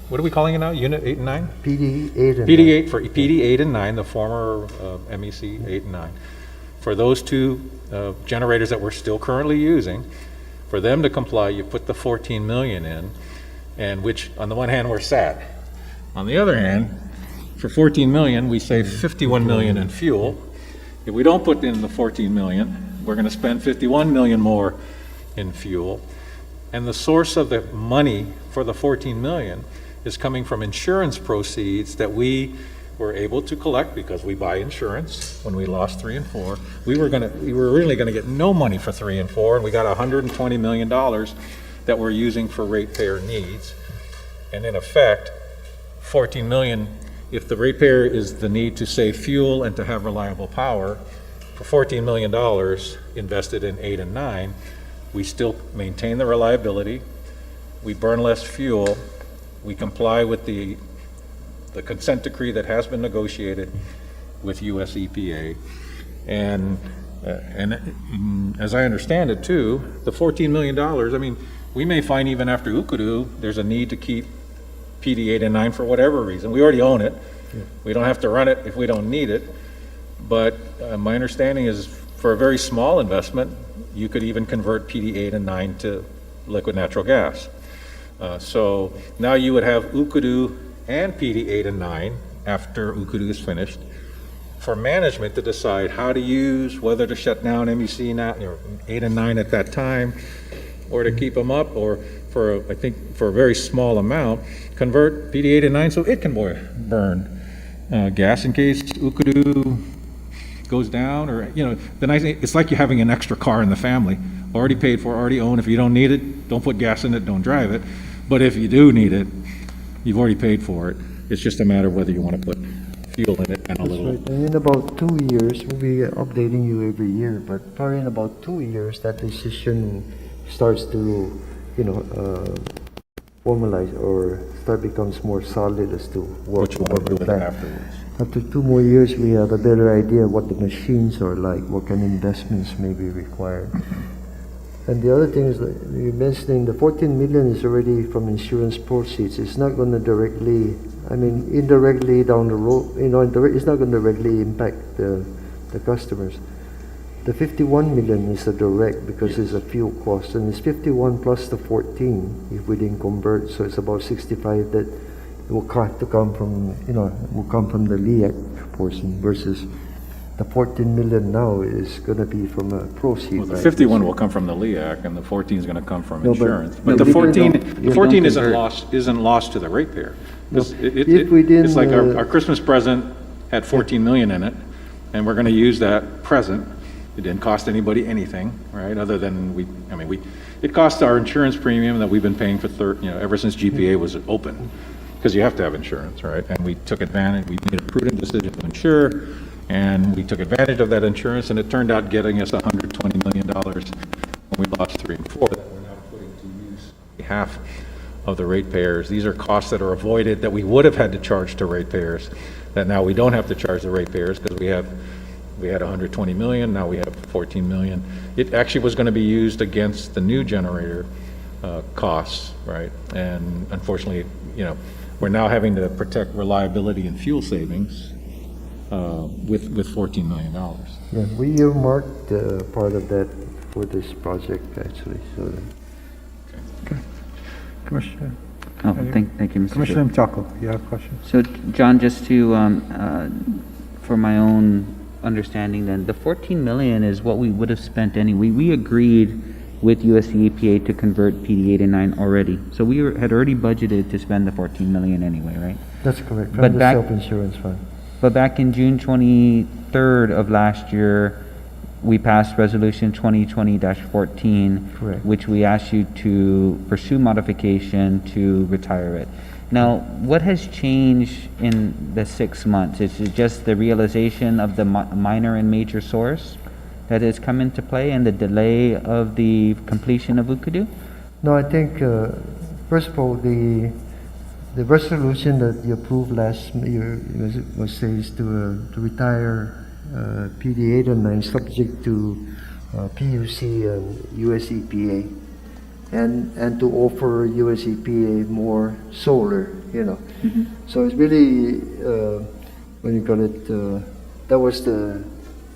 what are we calling it now? Unit 8 and 9? PD 8 and PD 8, for PD 8 and 9, the former MEC 8 and 9. For those two generators that we're still currently using, for them to comply, you put the 14 million in, and which, on the one hand, we're sad. On the other hand, for 14 million, we save 51 million in fuel. If we don't put in the 14 million, we're going to spend 51 million more in fuel. And the source of the money for the 14 million is coming from insurance proceeds that we were able to collect because we buy insurance. When we lost 3 and 4, we were originally going to get no money for 3 and 4, and we got $120 million that we're using for ratepayer needs. And in effect, 14 million, if the ratepayer is the need to save fuel and to have reliable power, for $14 million invested in 8 and 9, we still maintain the reliability, we burn less fuel, we comply with the consent decree that has been negotiated with US EPA. And as I understand it too, the $14 million, I mean, we may find even after Ukudu, there's a need to keep PD 8 and 9 for whatever reason. We already own it. We don't have to run it if we don't need it. But my understanding is for a very small investment, you could even convert PD 8 and 9 to liquid natural gas. So now you would have Ukudu and PD 8 and 9 after Ukudu is finished for management to decide how to use, whether to shut down MEC now, 8 and 9 at that time, or to keep them up, or for, I think, for a very small amount, convert PD 8 and 9 so it can burn gas in case Ukudu goes down, or, the nice thing, it's like you having an extra car in the family, already paid for, already owned. If you don't need it, don't put gas in it, don't drive it. But if you do need it, you've already paid for it. It's just a matter of whether you want to put fuel in it and a little. Right. And in about 2 years, we'll be updating you every year, but probably in about 2 years, that decision starts to, formalize or becomes more solid as to What you want to do with it plan. afterwards. After 2 more years, we have a better idea what the machines are like, what kind of investments may be required. And the other thing is that you're mentioning the 14 million is already from insurance proceeds. It's not going to directly, indirectly down the road, it's not going to directly impact the customers. The 51 million is a direct because it's a fuel cost, and it's 51 plus the 14 if we didn't convert, so it's about 65 that will have to come from, will come from the LEAC portion versus the 14 million now is going to be from a proceed. Well, the right? 51 will come from the LEAC, and the 14 is going to come from No, but- insurance. no, But the we don't- 14, you the 14 don't isn't convert. lost to the ratepayer. No, It's- if we didn't, It's like our Christmas present had 14 million in it, and we're going to use that present. It didn't cost anybody anything, right? Other than it cost our insurance premium that we've been paying for ever since GPA was open, because you have to have insurance, right? And we took advantage. We made a prudent decision to insure, and we took advantage of that insurance, and it turned out getting us $120 million when we lost 3 and 4 that we're now putting to use on behalf of the ratepayers. These are costs that are avoided that we would have had to charge to ratepayers, that now we don't have to charge the ratepayers because we have We had 120 million, now we have 14 million. It actually was going to be used against the new generator costs, right? And unfortunately, we're now having to protect reliability and fuel savings with $14 million. Yeah, we earmarked part of that for this project, actually, so. Commissioner, Oh, thank you, Mr. Chair. Commissioner Mchako, you have a question? So, John, just to, for my own understanding then, the 14 million is what we would have spent anyway. We agreed with US EPA to convert PD 8 and 9 already. So we had already budgeted to spend the 14 million anyway, right? That's correct, But from the back- self-insurance fund. But back in June 23rd of last year, we passed Resolution 2020-14, Correct. which we asked you to pursue modification to retire it. Now, what has changed in the 6 months? Is it just the realization of the minor and major source that has come into play and the delay of the completion of Ukudu? No, I think, first of all, the resolution that you approved last year was says to retire PD 8 and 9 subject to PUC and US EPA and to offer US EPA more solar, So it's really, when you call it, that was the,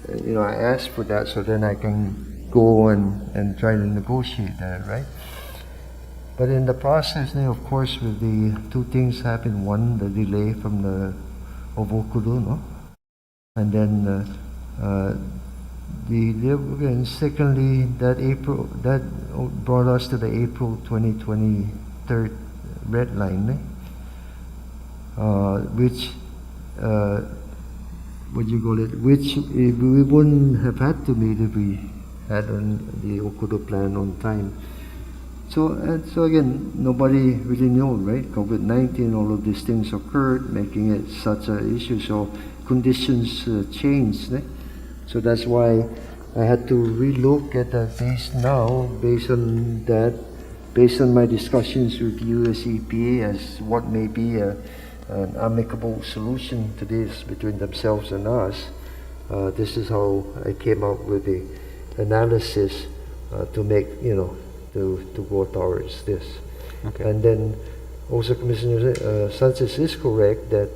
I asked for that so then I can go and try to negotiate that, right? But in the process now, of course, with the two things happened. One, the delay from the of Okudu, no? And then and secondly, that brought us to the April 2023 red line, which what you call it, which we wouldn't have had to meet if we had on the Okudu plan on time. So again, nobody really knew, right? COVID-19, all of these things occurred, making it such an issue. So conditions changed. So that's why I had to relook at the base now, based on that, based on my discussions with US EPA as what may be an amicable solution to this between themselves and us. This is how I came up with the analysis to make, to go towards this. Okay. And then also Commissioner Sanchez is correct that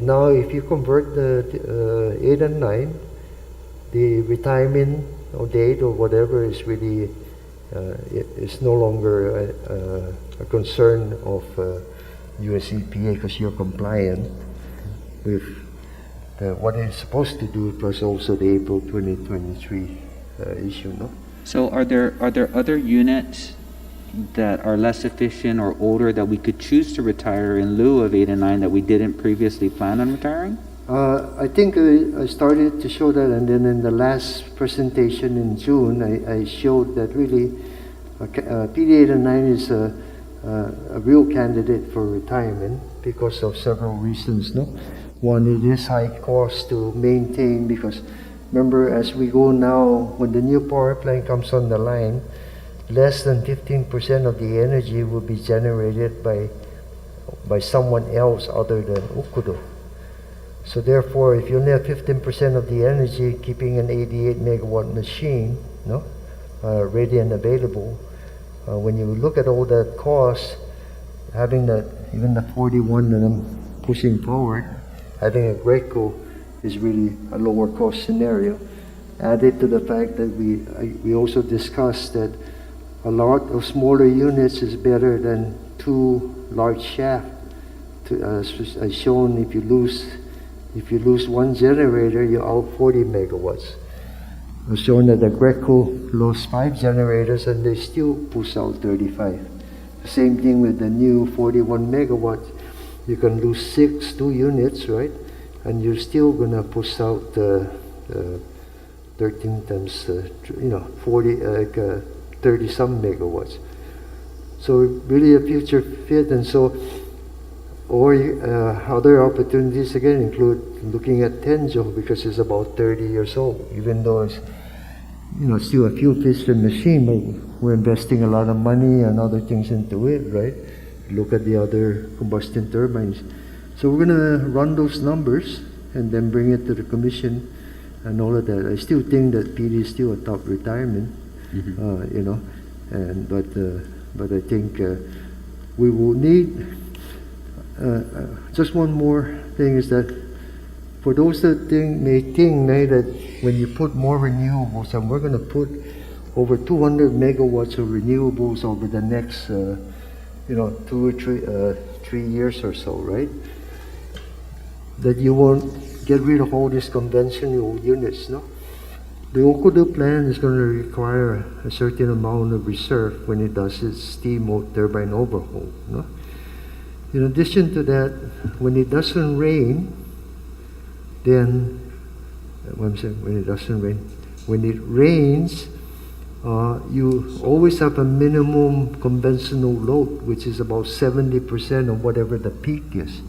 now if you convert the 8 and 9, the retirement or date or whatever is really it's no longer a concern of US EPA because you're compliant with what it's supposed to do, plus also the April 2023 issue, no? So are there other units that are less efficient or older that we could choose to retire in lieu of 8 and 9 that we didn't previously plan on retiring? I think I started to show that, and then in the last presentation in June, I showed that really PD 8 and 9 is a real candidate for retirement because of several reasons. No, one, it is high cost to maintain because remember, as we go now, when the new power plant comes on the line, less than 15% of the energy will be generated by someone else other than Ukudu. So therefore, if you only have 15% of the energy, keeping an 88 megawatt machine, ready and available, when you look at all that cost, having that, even the 41 that I'm pushing forward, having a GPWACCU is really a lower cost scenario. Added to the fact that we also discussed that a lot of smaller units is better than 2 large shafts. As shown, if you lose one generator, you're out 40 megawatts. As shown that the GPWACCU lost 5 generators and they still push out 35. The same thing with the new 41 megawatts. You can lose 2 units, right? And you're still gonna push out 13 times, 40, 30 some megawatts. So really a future fit, and so, or other opportunities again include looking at Tenjo because it's about 30 years old, even though it's, still a fuel piston machine, but we're investing a lot of money and other things into it, right? Look at the other combustion turbines. So we're gonna run those numbers and then bring it to the commission and all of that. I still think that PD is still a top retirement, you know, and but I think we will need just one more thing is that for those that may think that when you put more renewables, and we're going to put over 200 megawatts of renewables over the next, 2 or 3 years or so, right? That you won't get rid of all these conventional units, no? The Okudu plan is going to require a certain amount of reserve when it does its steam turbine overhaul, no? In addition to that, when it doesn't rain, then, when it doesn't rain, when it rains, you always have a minimum conventional load, which is about 70% of whatever the peak is.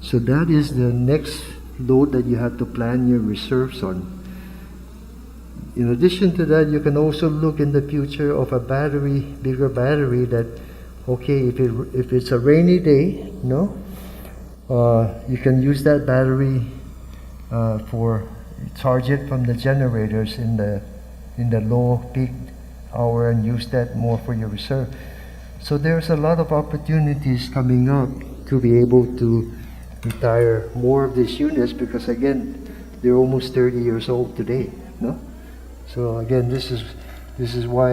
So that is the next load that you have to plan your reserves on. In addition to that, you can also look in the future of a battery, bigger battery that, okay, if it's a rainy day, you can use that battery for charge it from the generators in the low peak hour and use that more for your reserve. So there's a lot of opportunities coming up to be able to retire more of these units because again, they're almost 30 years old today, no? So again, this is why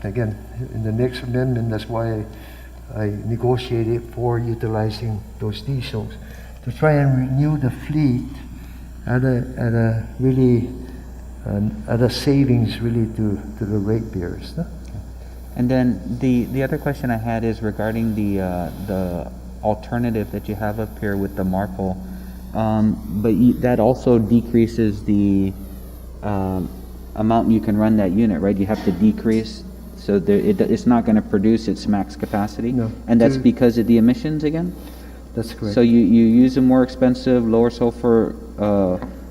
again in the next amendment, that's why I negotiated for utilizing those diesels to try and renew the fleet at a really at a savings really to the ratepayers. No? And then the other question I had is regarding the alternative that you have up here with the Marple, but that also decreases the amount you can run that unit, right? You have to decrease, so it's not going to produce its max capacity. No. And that's because of the emissions again? That's correct. So you use a more expensive, lower sulfur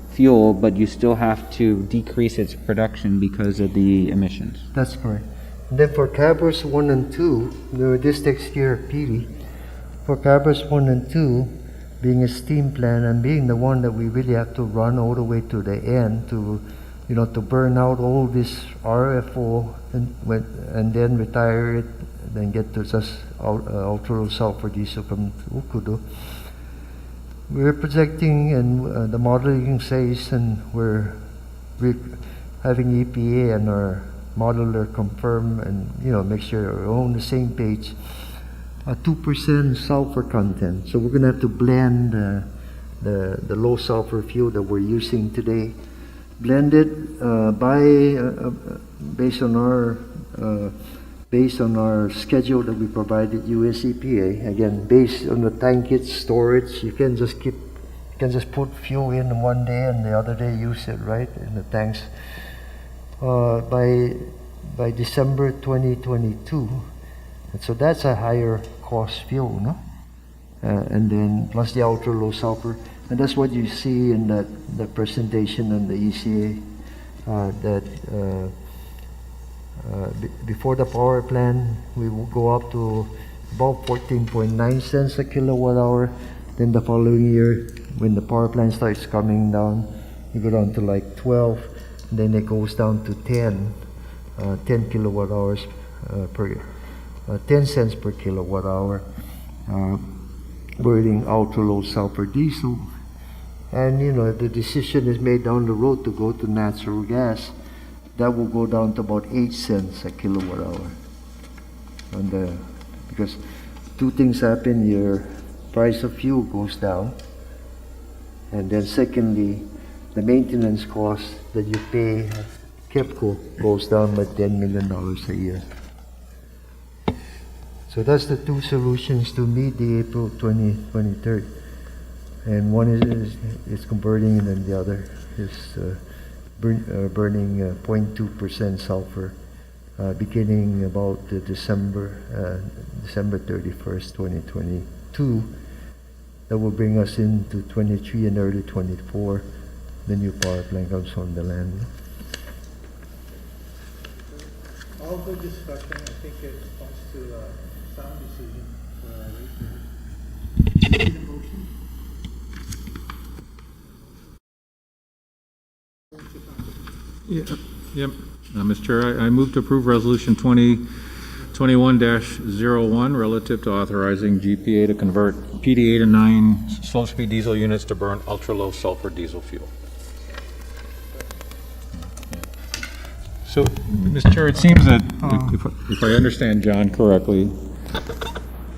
fuel, but you still have to decrease its production because of the emissions. That's correct. And then for Cabras 1 and 2, this takes care of PD. For Cabras 1 and 2, being a steam plant and being the one that we really have to run all the way to the end to burn out all this RFO and then retire it, then get to just ultra low sulfur diesel from Okudu. We're projecting, and the modeling says, and we're having EPA and our modeler confirm and make sure we're on the same page. 2% sulfur content. So we're going to have to blend the low sulfur fuel that we're using today. Blend it based on our schedule that we provided US EPA. Again, based on the tank kit storage, you can just put fuel in one day and the other day use it right in the tanks. By December 2022, and so that's a higher cost fuel, no? And then plus the ultra low sulfur. And that's what you see in the presentation on the ECA before the power plant, we will go up to about 14.9 cents a kilowatt hour. Then the following year, when the power plant starts coming down, you go down to like 12. Then it goes down to 10 kilowatt hours 10 cents per kilowatt hour. Burning ultra low sulfur diesel. And the decision is made down the road to go to natural gas. That will go down to about 8 cents a kilowatt hour. And because two things happen, your price of fuel goes down, and then secondly, the maintenance cost that you pay KEPCO goes down by $10 million a year. So that's the two solutions to meet the April 2023. And one is converting, and then the other is burning 0.2% sulfur beginning about December 31st, 2022. That will bring us into 23 and early 24. The new power plant comes on the land. All good discussion. I think it points to a sound decision for our ratepayers. Yep. Mr. Chair, I move to approve Resolution 2021-01 relative to authorizing GPA to convert PD8 and 9 slow-speed diesel units to burn ultra-low sulfur diesel fuel. So, Mr. Chair, it seems that, if I understand John correctly,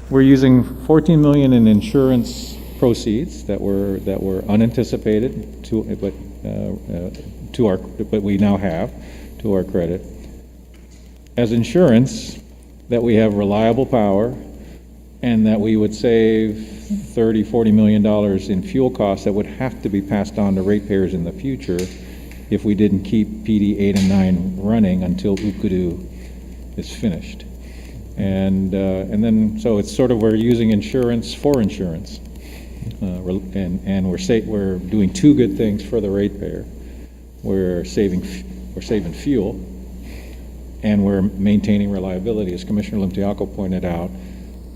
we're using $14 million in insurance proceeds that were unanticipated but we now have to our credit as insurance, that we have reliable power, and that we would save $30-40 million in fuel costs that would have to be passed on to ratepayers in the future if we didn't keep PD 8 and 9 running until Ukudu is finished. And then, so it's sort of, we're using insurance for insurance. And we're doing two good things for the ratepayer. We're saving fuel, and we're maintaining reliability. As Commissioner Limtiaco pointed out,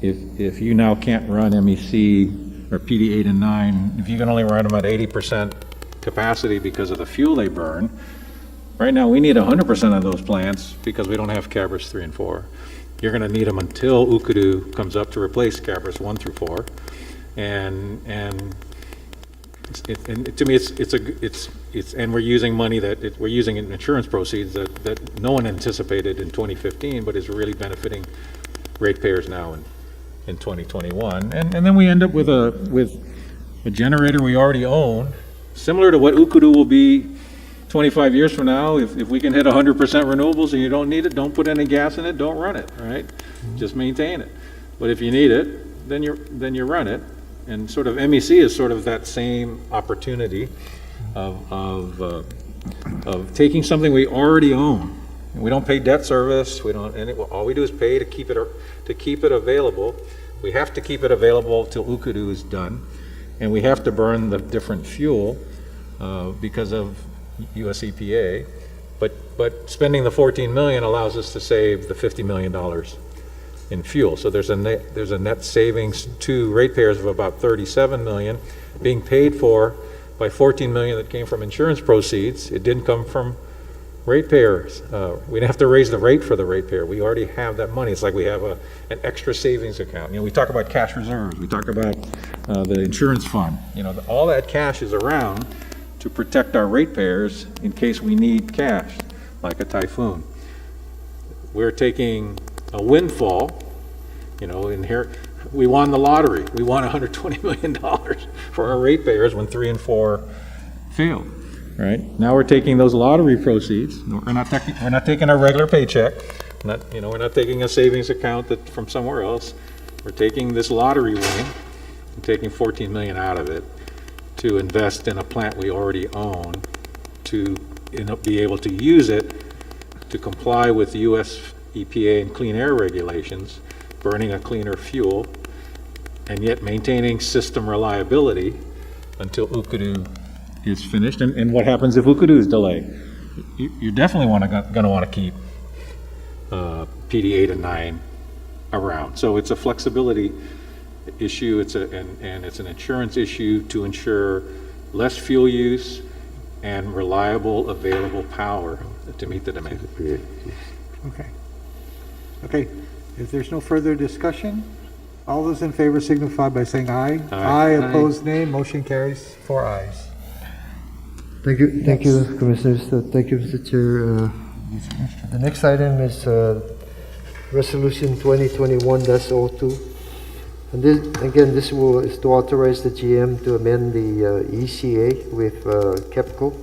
if you now can't run MEC or PD 8 and 9, if you can only run them at 80% capacity because of the fuel they burn, right now we need 100% of those plants because we don't have Cabras 3 and 4. You're going to need them until Ukudu comes up to replace Cabras 1 through 4. And to me, and we're using money we're using insurance proceeds that no one anticipated in 2015, but is really benefiting ratepayers now in 2021. And then we end up with a generator we already own, similar to what Ukudu will be 25 years from now. If we can hit 100% renewables and you don't need it, don't put any gas in it, don't run it, right? Just maintain it. But if you need it, then you run it. And sort of MEC is sort of that same opportunity of taking something we already own. And we don't pay debt service. We don't. All we do is pay to keep it available. We have to keep it available till Ukudu is done, and we have to burn the different fuel because of US EPA. But spending the $14 million allows us to save the $50 million in fuel. So there's a net savings to ratepayers of about $37 million, being paid for by $14 million that came from insurance proceeds. It didn't come from ratepayers. We didn't have to raise the rate for the ratepayer. We already have that money. It's like we have an extra savings account. We talk about cash reserves. We talk about the insurance fund. All that cash is around to protect our ratepayers in case we need cash, like a typhoon. We're taking a windfall, in here. We won the lottery. We won $120 million for our ratepayers when 3 and 4 failed. Right now, we're taking those lottery proceeds. We're not taking our regular paycheck. We're not taking a savings account from somewhere else. We're taking this lottery winning and taking $14 million out of it to invest in a plant we already own, to be able to use it to comply with U.S. EPA and clean air regulations, burning a cleaner fuel, and yet maintaining system reliability until Ukudu is finished. And what happens if Ukudu is delayed? You're definitely going to want to keep PD 8 and 9 around. So it's a flexibility issue. It's an insurance issue to ensure less fuel use and reliable, available power to meet the demand. Okay. If there's no further discussion, all those in favor signify by saying aye. Aye. Opposed, nay. Motion carries 4 ayes. Thank you, Commissioners. Thank you, Mr. Chair. The next item is Resolution 2021-02. And this is to authorize the GM to amend the ECA with KEPCO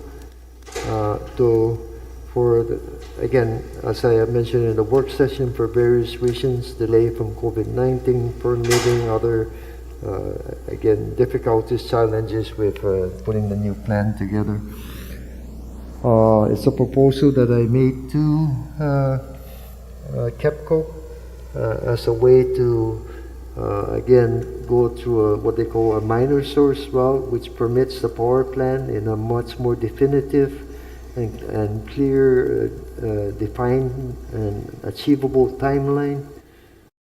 as I mentioned in the work session, for various reasons, delay from COVID-19, permitting, other difficulties, challenges with putting the new plan together. It's a proposal that I made to KEPCO as a way to go through what they call a minor source route, which permits the power plant in a much more definitive and clear, defined and achievable timeline,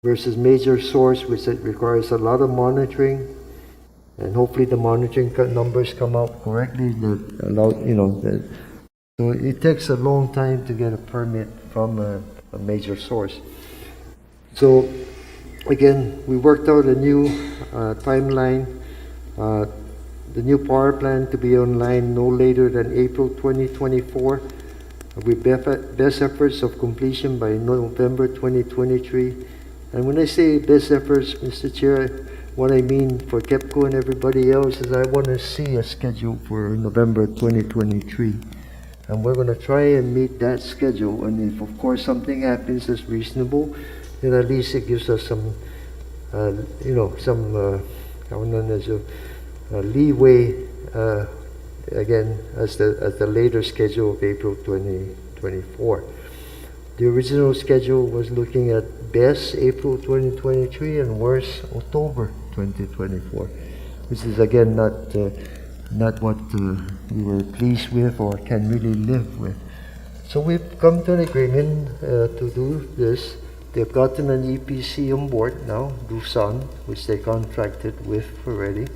versus major source, which requires a lot of monitoring, and hopefully the monitoring numbers come out correctly that allow, that So it takes a long time to get a permit from a major source. So again, we worked out a new timeline. The new power plant to be online no later than April 2024, with best efforts of completion by November 2023. And when I say best efforts, Mr. Chair, what I mean for KEPCO and everybody else is I want to see a schedule for November 2023. And we're going to try and meet that schedule. And if, of course, something happens that's reasonable, then at least it gives us some, leeway, again, as the later schedule of April 2024. The original schedule was looking at best April 2023 and worst October 2024, which is again not what we were pleased with or can really live with. So we've come to an agreement to do this. They've gotten an EPC on board now, Doosan, which they contracted with already.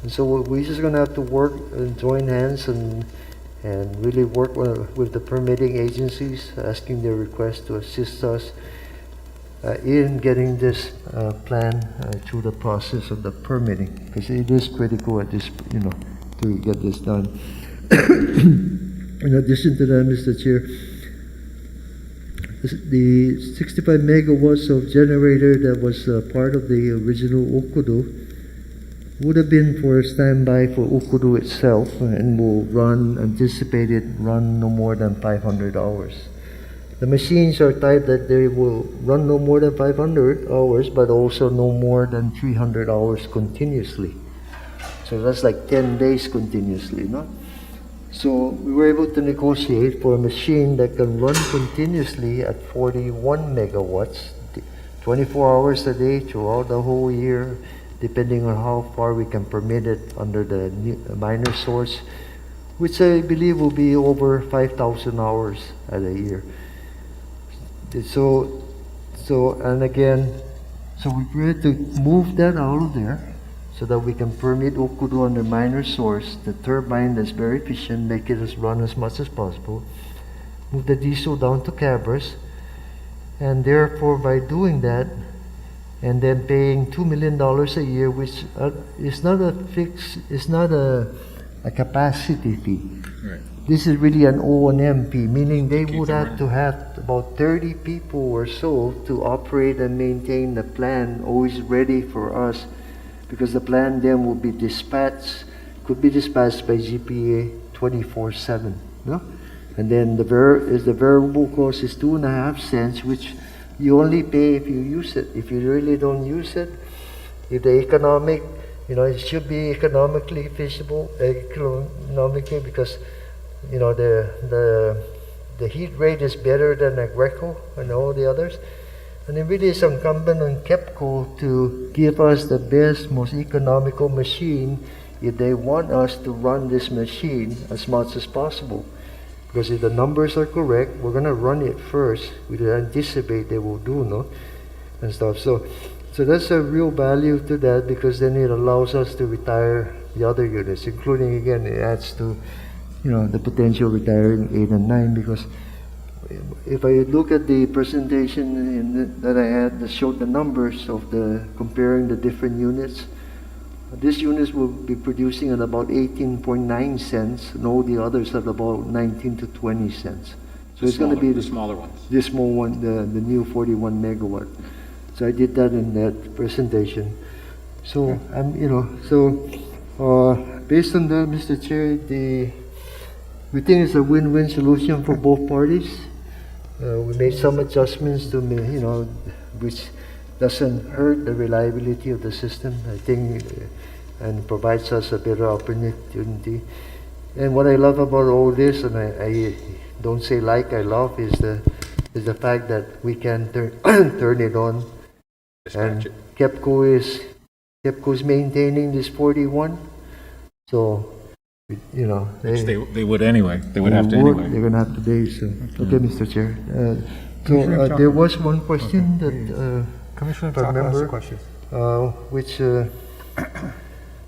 And so we're just going to have to work and join hands and really work with the permitting agencies, asking their request to assist us in getting this plan through the process of the permitting, because it is critical at this, to get this done. In addition to that, Mr. Chair, the 65 megawatts of generator that was part of the original Okudo would have been for standby for Okudo itself and will anticipated run no more than 500 hours. The machines are typed that they will run no more than 500 hours, but also no more than 300 hours continuously. So that's like 10 days continuously, no? So we were able to negotiate for a machine that can run continuously at 41 megawatts, 24 hours a day throughout the whole year, depending on how far we can permit it under the minor source, which I believe will be over 5,000 hours at a year. So we had to move that out of there so that we can permit Okudo under minor source, the turbine that's very efficient, make it run as much as possible, move the diesel down to Cabras, and therefore by doing that, and then paying $2 million a year, which is not a fixed, it's not a capacity fee. Right. This is really an O&M fee, meaning they would have to have about 30 people or so to operate and maintain the plan, always ready for us, because the plan then will be could be dispatched by GPA 24/7. No? And then the variable cost is 2.5 cents, which you only pay if you use it. If you really don't use it, if the economic, it should be economically feasible, economically, because the heat rate is better than Agreco and all the others. And it really is incumbent on KEPCO to give us the best, most economical machine if they want us to run this machine as much as possible. Because if the numbers are correct, we're going to run it first. We anticipate they will do, no? And stuff. So that's a real value to that, because then it allows us to retire the other units, including, again, it adds to, the potential retiring 8 and 9, because if I look at the presentation that I had that showed the numbers of comparing the different units, these units will be producing at about 18.9 cents, and all the others at about 19 to 20 cents. So it's going to be the smaller ones. The small one, the new 41 megawatt. So I did that in that presentation. So based on that, Mr. Chair, we think it's a win-win solution for both parties. We made some adjustments to, which doesn't hurt the reliability of the system, I think, and provides us a better opportunity. And what I love about all this, and I don't say like I love, is the fact that we can turn it on. And KEPCO is maintaining this 41, so They would anyway. They would have to anyway. They're going to have to pay. So okay, Mr. Chair. There was one question that Commissioner if I Chapa has a remember, question. which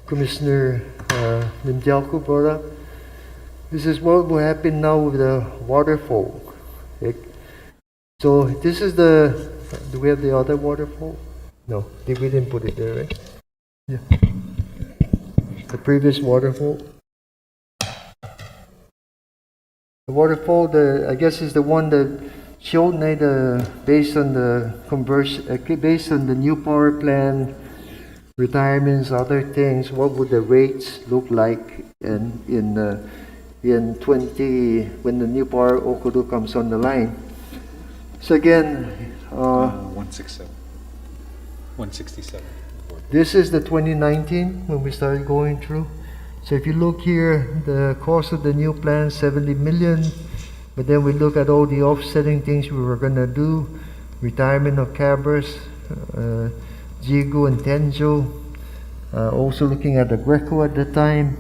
Commissioner Limjialco brought up. This is what will happen now with the waterfall. Okay? So this is the, do we have the other waterfall? No, we didn't put it there, right? Yeah. The previous waterfall. The waterfall, I guess, is the one that showed based on the conversion, based on the new power plant, retirements, other things. What would the rates look like in 20 when the new power Okudu comes on the line? So again, 167. 167. this is the 2019 when we started going through. So if you look here, the cost of the new plan, 70 million. But then we look at all the offsetting things we were going to do. Retirement of Cabras, Jigu and Tenjo. Also looking at the Greco at the time.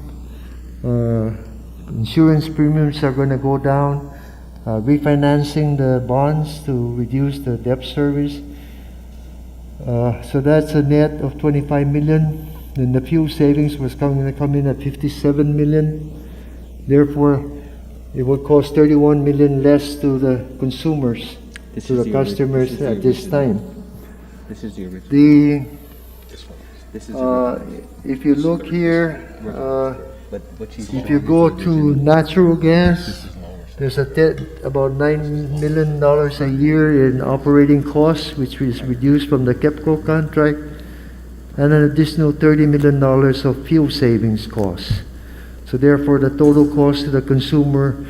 Insurance premiums are going to go down. Refinancing the bonds to reduce the debt service. So that's a net of 25 million. Then the fuel savings was going to come in at 57 million. Therefore, it will cost 31 million less to the consumers, to the customers at this time. This is the original. This is If you look here, but what you if you go to natural gas, there's about $9 million a year in operating costs, which is reduced from the KEPCO contract, and an additional $30 million of fuel savings costs. So therefore, the total cost to the consumer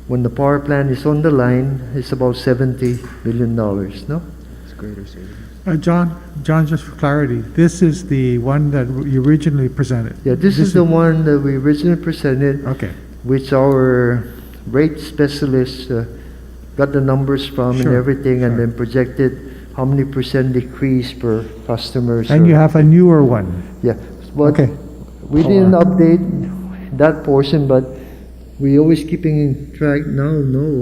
when the power plant is on the line is about $70 million, no? It's greater savings. John, just for clarity, this is the one that you originally presented? Yeah, this is the one that we originally presented, Okay. which our rate specialist got the numbers from and Sure, everything, and then projected how many percent decrease per customers. And you have a newer one? Yeah, but Okay. we didn't update that portion, but we always keeping track now,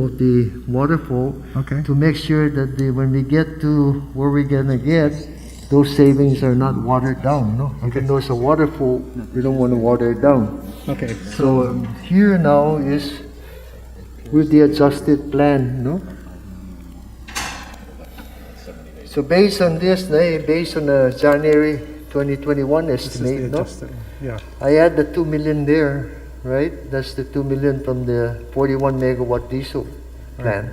of the waterfall. Okay. To make sure that when we get to where we're gonna get, those savings are not watered down, no? Even though it's a waterfall, we don't want to water it down. Okay. So here now is with the adjusted plan, no? So based on this, based on the January 2021 This is estimate, the no? adjusted, yeah. I add the 2 million there, right? That's the 2 million from the 41 megawatt diesel plant.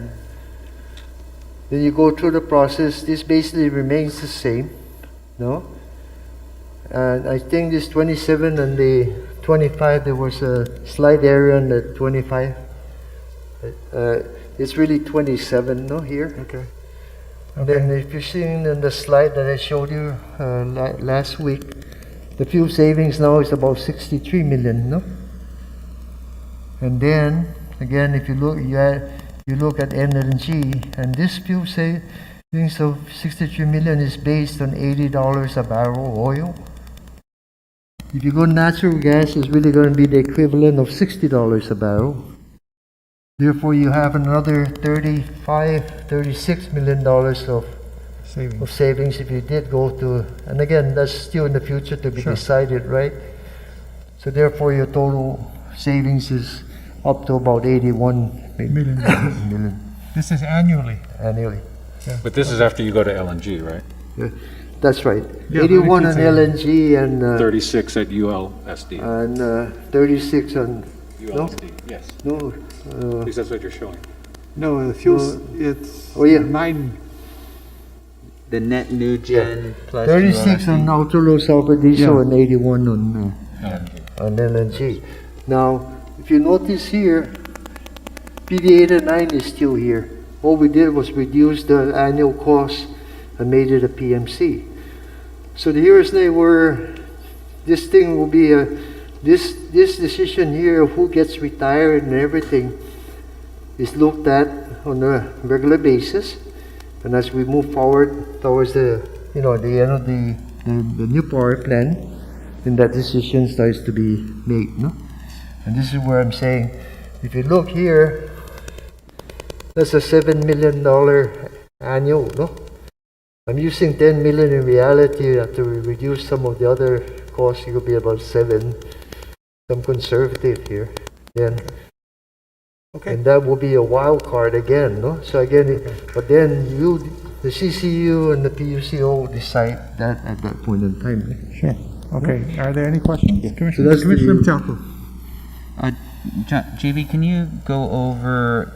Then you go through the process. This basically remains the same, no? And I think this 27 and the 25, there was a slight error on the 25. It's really 27, no, here. Okay. And then if you're seeing in the slide that I showed you last week, the fuel savings now is about 63 million, no? And then, again, if you look at LNG, and this fuel savings of 63 million is based on $80 a barrel oil. If you go natural gas, it's really going to be the equivalent of $60 a barrel. Therefore, you have another $36 million of savings if you did go to, and again, that's still in the future to be decided, right? So therefore, your total savings is up to about 81 million This is annually. annually. But this is after you go to LNG, right? Yeah, that's right. Yeah, 81 on 19 LNG and 36 at ULSD. 36 on ULSD, yes. no. At least that's what you're showing. No, the fuels, it's Oh, yeah. 9. The net new gen plus 36 on ultra low sulfur diesel Yeah. and 81 on LNG. Now, if you notice here, PD809 is still here. All we did was reduce the annual cost and made it a PMC. So here's where this thing will be this decision here of who gets retired and everything is looked at on a regular basis. And as we move forward towards the end of the new power plant, then that decision starts to be made, no? And this is where I'm saying, if you look here, that's a $7 million annual, no? I'm using 10 million in reality. After we reduce some of the other costs, it could be about 7. I'm conservative here. Then Okay. And that will be a wild card again, no? So again, but then the CCU and the PUCO decide that at that point in time. Sure. Okay, are there any questions? So Commissioner that's Commissioner the- Machado. JV, can you go over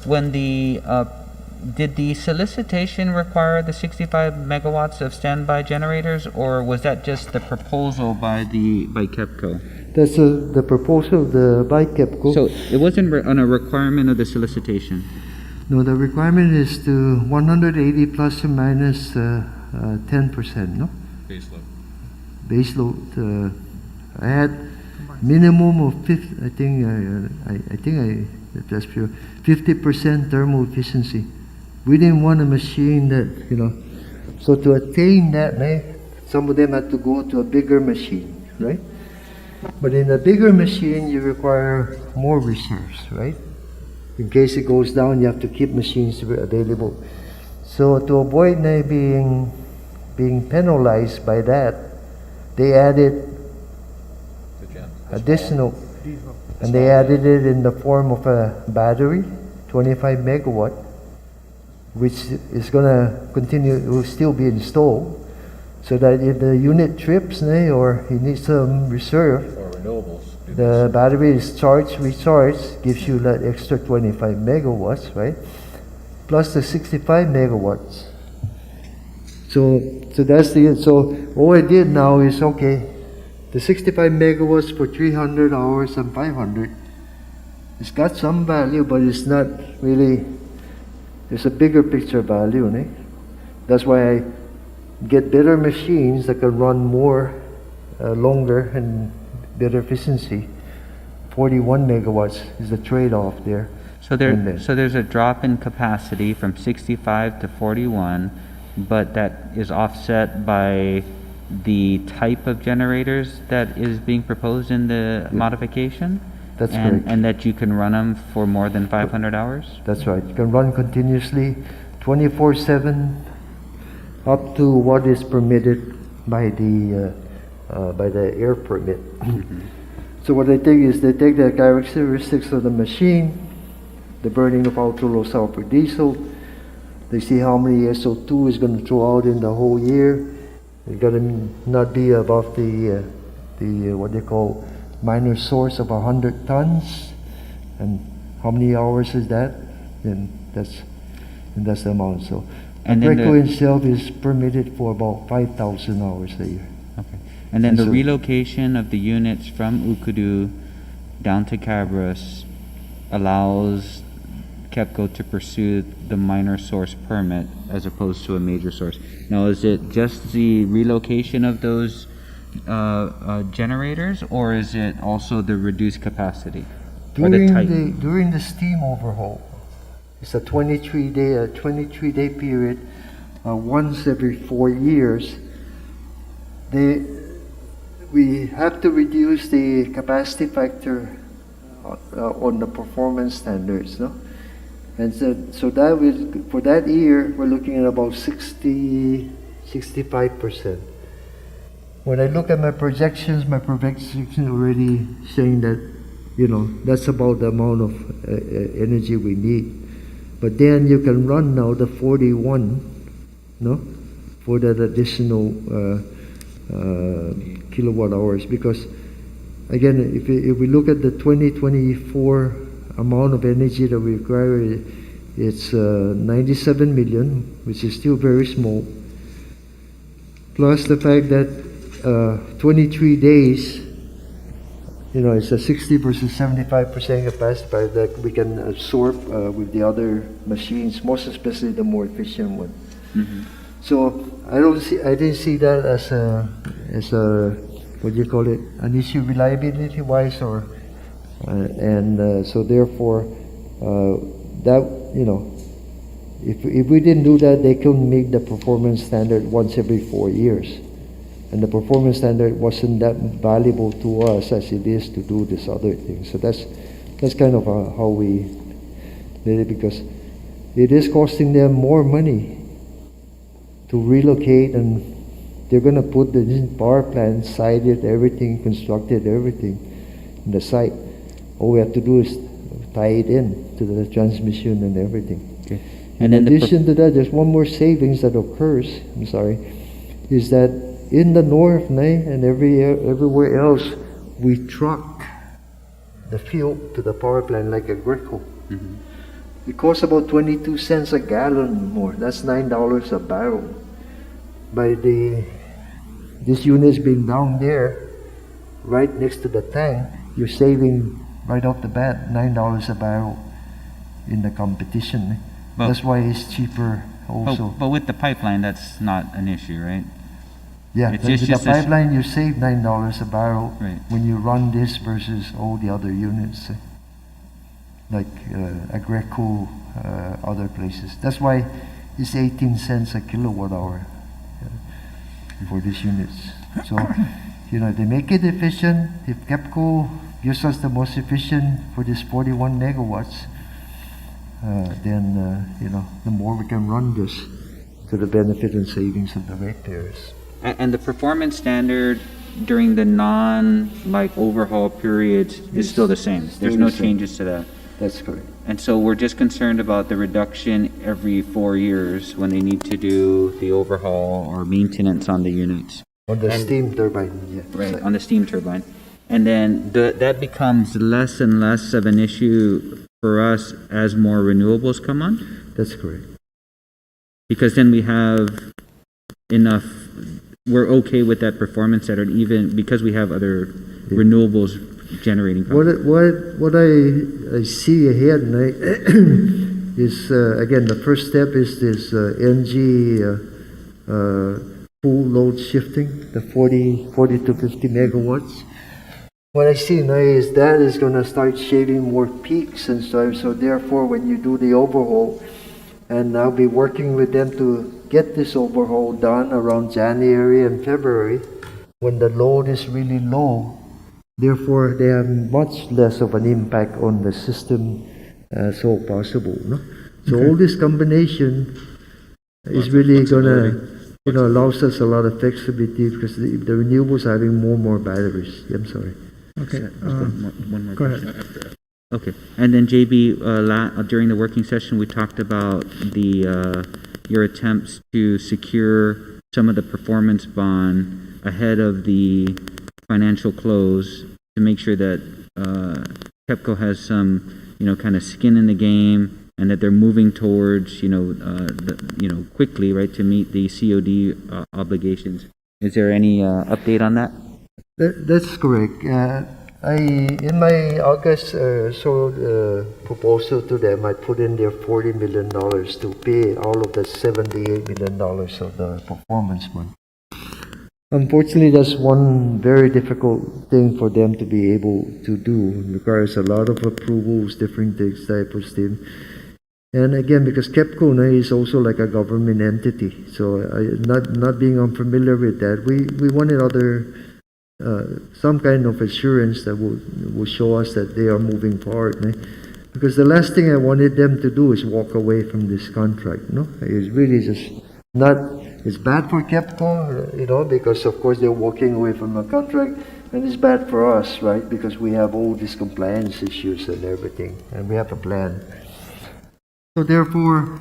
when did the solicitation require the 65 megawatts of standby generators, or was that just the proposal by KEPCO? That's the proposal of the BICAPCO. So it wasn't on a requirement of the solicitation. No, the requirement is to 180 plus or minus 10%, no? Base load. Base load. I had minimum of 50, I think that's pure, 50% thermal efficiency. We didn't want a machine that, so to attain that, some of them had to go to a bigger machine, right? But in a bigger machine, you require more reserves, right? In case it goes down, you have to keep machines available. So to avoid being penalized by that, they added additional, and they added it in the form of a battery, 25 megawatt, which is going to continue, will still be installed, so that if the unit trips, or you need some reserve, Or renewables. the battery is recharged, gives you that extra 25 megawatts, right? Plus the 65 megawatts. So that's so all I did now is, okay, the 65 megawatts for 300 hours and 500, it's got some value, but it's not really, there's a bigger picture value, né? That's why I get better machines that can run more, longer, and better efficiency. 41 megawatts is the trade-off there. So there's a drop in capacity from 65 to 41, but that is offset by the type of generators that is being proposed in the modification? That's correct. And that you can run them for more than 500 hours? That's right. You can run continuously, 24/7, up to what is permitted by the air permit. So what they take is they take the characteristics of the machine, the burning of ultra low sulfur diesel. They see how many SO2 is going to throw out in the whole year. It's got to not be above the what they call minor source of 100 tons. And how many hours is that? And that's the amount. So And then Greco itself is permitted for about 5,000 hours a year. Okay. And then And the so- relocation of the units from Ukudu down to Cabras allows KEPCO to pursue the minor source permit as opposed to a major source. Now, is it just the relocation of those generators, or is it also the reduced capacity? Or the type? During the steam overhaul, it's a 23-day period, once every 4 years. We have to reduce the capacity factor on the performance standards, no? And so that will, for that year, we're looking at about 65%. When I look at my projections already saying that, that's about the amount of energy we need. But then you can run now the 41, no, for that additional kilowatt hours. Because again, if we look at the 2024 amount of energy that we require, it's 97 million, which is still very small. Plus the fact that 23 days, it's a 60 versus 75% capacity that we can absorb with the other machines, most especially the more efficient one. Mm-hmm. So I didn't see that as a what do you call it, an issue reliability wise, or so therefore that if we didn't do that, they couldn't make the performance standard once every 4 years. And the performance standard wasn't that valuable to us as it is to do this other thing. So that's kind of how we did it, because it is costing them more money to relocate, and they're going to put the power plant, sited everything, constructed everything in the site. All we have to do is tie it in to the transmission and everything. Okay. In And then addition to that, there's one more savings that occurs, I'm sorry, is that in the north and everywhere else, we truck the fuel to the power plant like a Greco. It costs about 22 cents a gallon more. That's $9 a barrel. By this unit's being down there, right next to the tank, you're saving right off the bat $9 a barrel in the competition. But- That's why it's cheaper also. But with the pipeline, that's not an issue, right? Yeah, It's with the just a- pipeline, you save $9 a barrel Right. when you run this versus all the other units, like Agreco, other places. That's why it's 18 cents a kilowatt hour for these units. So, they make it efficient. If KEPCO gives us the most efficient for this 41 megawatts, then, the more we can run this to the benefit and savings of the ratepayers. And the performance standard during the overhaul periods is still the same. There's Still no the same. changes to that. That's correct. And so we're just concerned about the reduction every 4 years when they need to do the overhaul or maintenance on the units. On the steam turbine, yeah. Right, on the steam turbine. And then that becomes less and less of an issue for us as more renewables come on, That's correct. because then we have enough, we're okay with that performance standard even because we have other renewables generating power. What I see ahead is, again, the first step is this NG full load shifting, the 40 to 50 megawatts. What I see now is that is going to start shaving more peaks and stuff. So therefore, when you do the overhaul, and I'll be working with them to get this overhaul done around January and February, when the load is really low. Therefore, they have much less of an impact on the system so possible. No? So all this combination is really gonna, allows us a lot of flexibility because the renewables are having more and more batteries. I'm sorry. Okay, One more go question. ahead. Okay, and then JB, during the working session, we talked about your attempts to secure some of the performance bond ahead of the financial close to make sure that KEPCO has some, kind of skin in the game and that they're moving towards, quickly, right, to meet the COD obligations. Is there any update on that? That's correct. In my August proposal to them, I put in there $40 million to pay all of the $78 million of the performance bond. Unfortunately, that's one very difficult thing for them to be able to do. It requires a lot of approvals, different types of things. And again, because KEPCO is also like a government entity, so not being unfamiliar with that, we wanted some kind of assurance that will show us that they are moving forward. Because the last thing I wanted them to do is walk away from this contract. No, it's really just not. It's bad for KEPCO, because of course they're walking away from a contract, and it's bad for us, right? Because we have all these compliance issues and everything, and we have a plan. So therefore,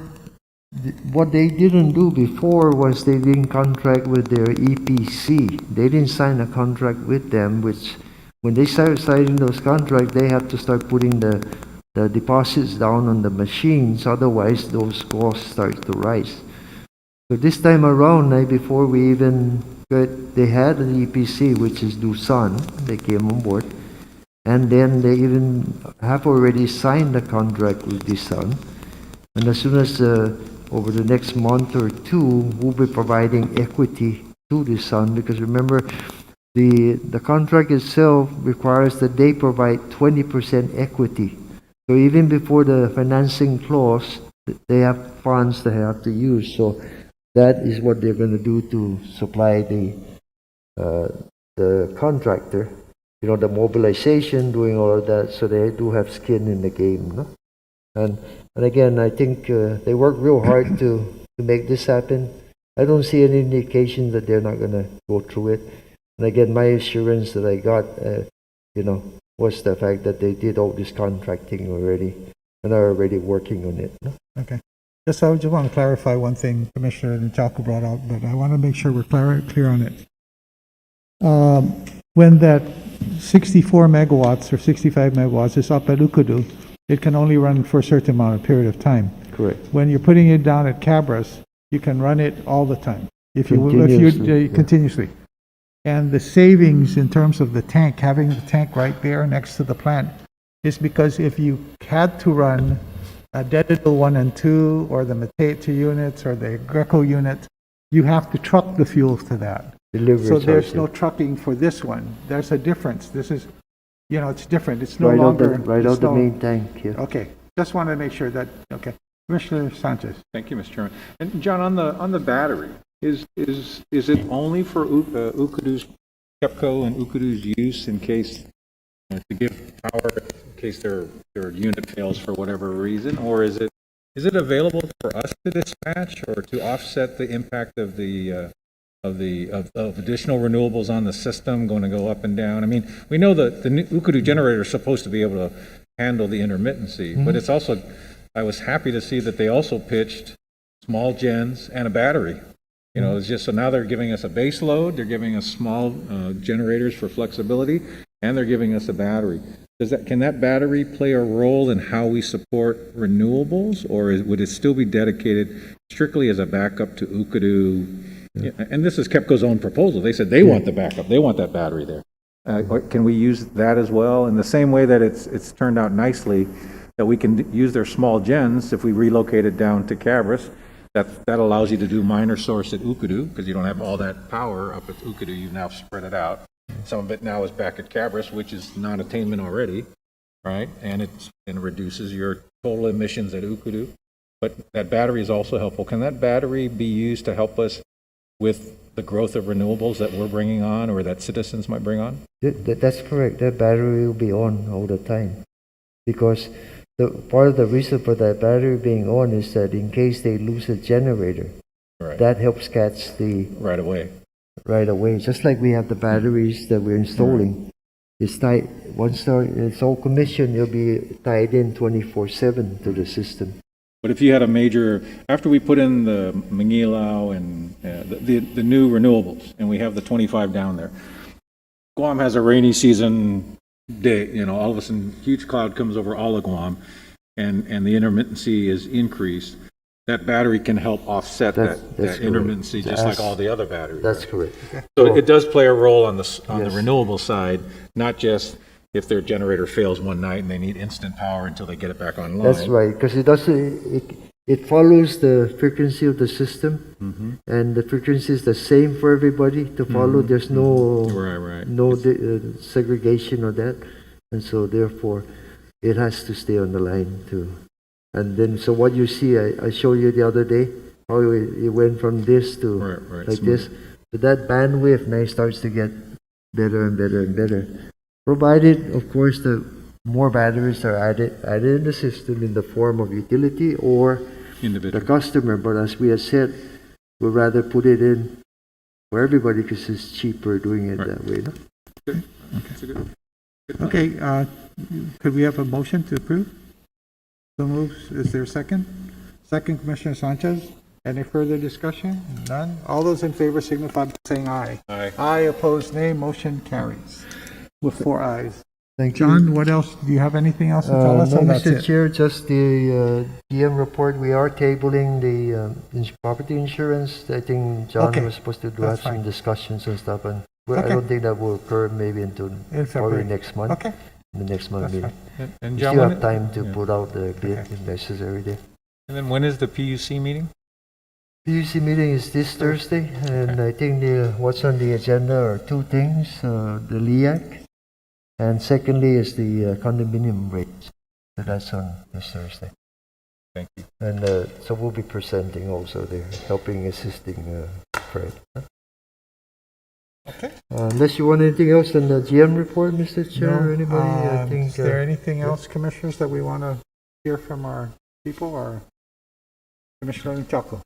what they didn't do before was they didn't contract with their EPC. They didn't sign a contract with them, which when they start signing those contracts, they have to start putting the deposits down on the machines. Otherwise, those costs start to rise. So this time around, before we even they had an EPC, which is Doosan. They came on board. And then they even have already signed a contract with Doosan. And as soon as over the next month or two, we'll be providing equity to Doosan, because remember, the contract itself requires that they provide 20% equity. So even before the financing clause, they have funds they have to use. So that is what they're going to do to supply the contractor, the mobilization, doing all of that. So they do have skin in the game, no? And again, I think they work real hard to make this happen. I don't see any indication that they're not going to go through it. And again, my assurance that I got, was the fact that they did all this contracting already and are already working on it. No? Okay. I just want to clarify one thing Commissioner Chaco brought out, but I want to make sure we're clear on it. When that 64 megawatts or 65 megawatts is up at Ukudu, it can only run for a certain amount of period of time. Correct. When you're putting it down at Cabras, you can run it all the time, continuously. And the savings in terms of the tank, having the tank right there next to the plant, is because if you had to run a Dedical 1 and 2, or the Matete units, or the Greco unit, you have to truck the fuel to that. Delivery So there's charge, no yeah. trucking for this one. There's a difference. This is, it's different. It's no Right longer. out it's the no- main tank, yeah. Okay, just want to make sure that, okay. Commissioner Sanchez. Thank you, Mr. Chairman. And John, on the battery, is it only for Ukudu's, KEPCO and Ukudu's use in case, to give power in case their unit fails for whatever reason? Or is it available for us to dispatch or to offset the impact of the of additional renewables on the system going to go up and down? I mean, we know that the new Ukudu generator is supposed to be able to handle the intermittency, but it's also, I was happy to see that they also pitched small gens and a battery. It's just, so now they're giving us a base load, they're giving us small generators for flexibility, and they're giving us a battery. Can that battery play a role in how we support renewables, or would it still be dedicated strictly as a backup to Ukudu? Yeah, and this is KEPCO's own proposal. They said they want the backup. They want that battery there. Can we use that as well? In the same way that it's turned out nicely, that we can use their small gens if we relocate it down to Cabras. That allows you to do minor source at Ukudu, because you don't have all that power up at Ukudu. You've now spread it out. Some of it now is back at Cabras, which is non-attainment already, right? And it reduces your total emissions at Ukudu. But that battery is also helpful. Can that battery be used to help us with the growth of renewables that we're bringing on, or that citizens might bring on? That's correct. That battery will be on all the time, because part of the reason for that battery being on is that in case they lose a generator, Right. that helps catch the Right away. right away. Just like we have the batteries that we're installing. It's tied, once it's all commissioned, it'll be tied in 24/7 to the system. But if you had a major, after we put in the Mangilau and the new renewables, and we have the 25 down there, Guam has a rainy season day, all of a sudden, huge cloud comes over all of Guam, and the intermittency is increased. That battery can help offset That's that correct. intermittency, just like all the other batteries. That's correct. So it does play a role on the Yes. renewable side, not just if their generator fails one night and they need instant power until they get it back online. That's right, because it doesn't. It follows the frequency of the system, and the frequency is the same for everybody to follow. There's no Right. no segregation of that, and so therefore, it has to stay on the line too. And then, so what you see, I showed you the other day, how it went from this to Right. like this. So that bandwidth now starts to get better and better and better. Provided, of course, the more batteries are added in the system in the form of utility or the Individual. customer. But as we have said, we'd rather put it in for everybody because it's cheaper doing it that way. No? That's a good. Okay, could we have a motion to approve? So moves. Is there a second? Second, Commissioner Sanchez. Any further discussion? None? All those in favor signify by saying aye. Aye. Aye, opposed, nay. Motion carries with 4 ayes. Thank you. John, what else? Do you have anything else to tell us? No, Or that's Mr. it? Chair, just the GM report. We are tabling the property insurance. I think John Okay, was supposed to have that's some fine. discussions and stuff, and I Okay. don't think that will occur maybe until In probably February. next month. Okay, The next month that's meeting. fine. And We John, still when, have time to yeah. put out the bid Okay. if necessary there. and then when is the PUC meeting? PUC meeting is this Thursday, and I think what's on the agenda are two things, the LEAC, and secondly is the condominium rates. So that's on this Thursday. Thank you. And so we'll be presenting also there, helping, assisting Fred. Okay. Unless you want anything else on the GM report, Mr. Chair, or No, anybody, I think. is there anything else, commissioners, that we want to hear from our people, or Commissioner Chaco?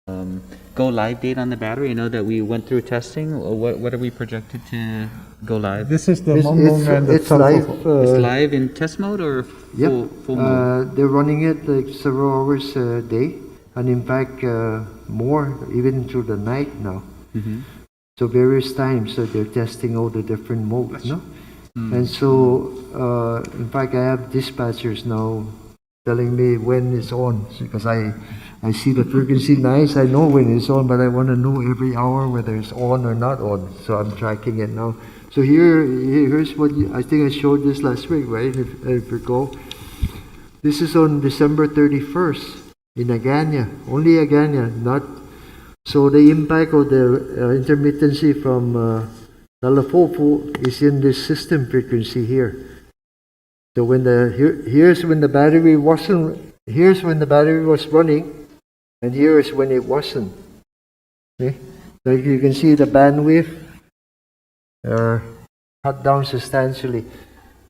go live date on the battery? I know that we went through testing. What are we projected to go live? This is the It's, Mong Mong and the it's live. It's live in test mode or full mode? They're running it like several hours a day, and in fact, more even through the night now. So various times, so they're testing all the different modes, no? And so, in fact, I have dispatchers now telling me when it's on, because I see the frequency nice, I know when it's on, but I want to know every hour whether it's on or not on. So I'm tracking it now. So here's what I think I showed this last week, right? If you recall, this is on December 31st in Agana, only Agana, not. So the impact of the intermittency from Talafopo is in this system frequency here. So when here's when the battery wasn't. Here's when the battery was running, and here is when it wasn't. Okay, so you can see the bandwidth cut down substantially.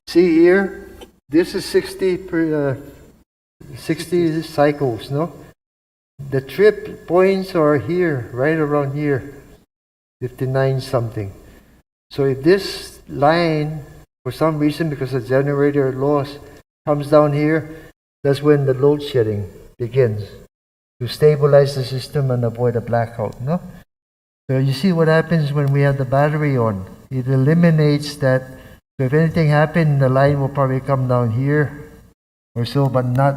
See here, this is 60 cycles, no? The trip points are here, right around here, 59 something. So if this line, for some reason, because of generator loss, comes down here, that's when the load shedding begins to stabilize the system and avoid a blackout, no? So you see what happens when we have the battery on. It eliminates that. So if anything happened, the line will probably come down here or so, but not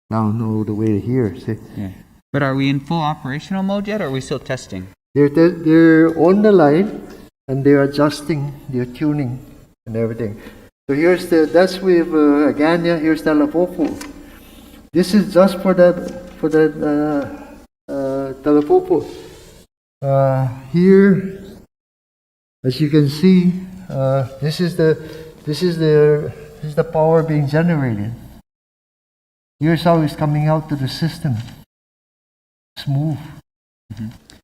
down all the way to here. See? Yeah. But are we in full operational mode yet, or are we still testing? They're on the line, and they're adjusting, they're tuning and everything. So that's with Agana, here's Talafopo. This is just for the Talafopo. Here, as you can see, this is the power being generated. Here's how it's coming out to the system. Smooth.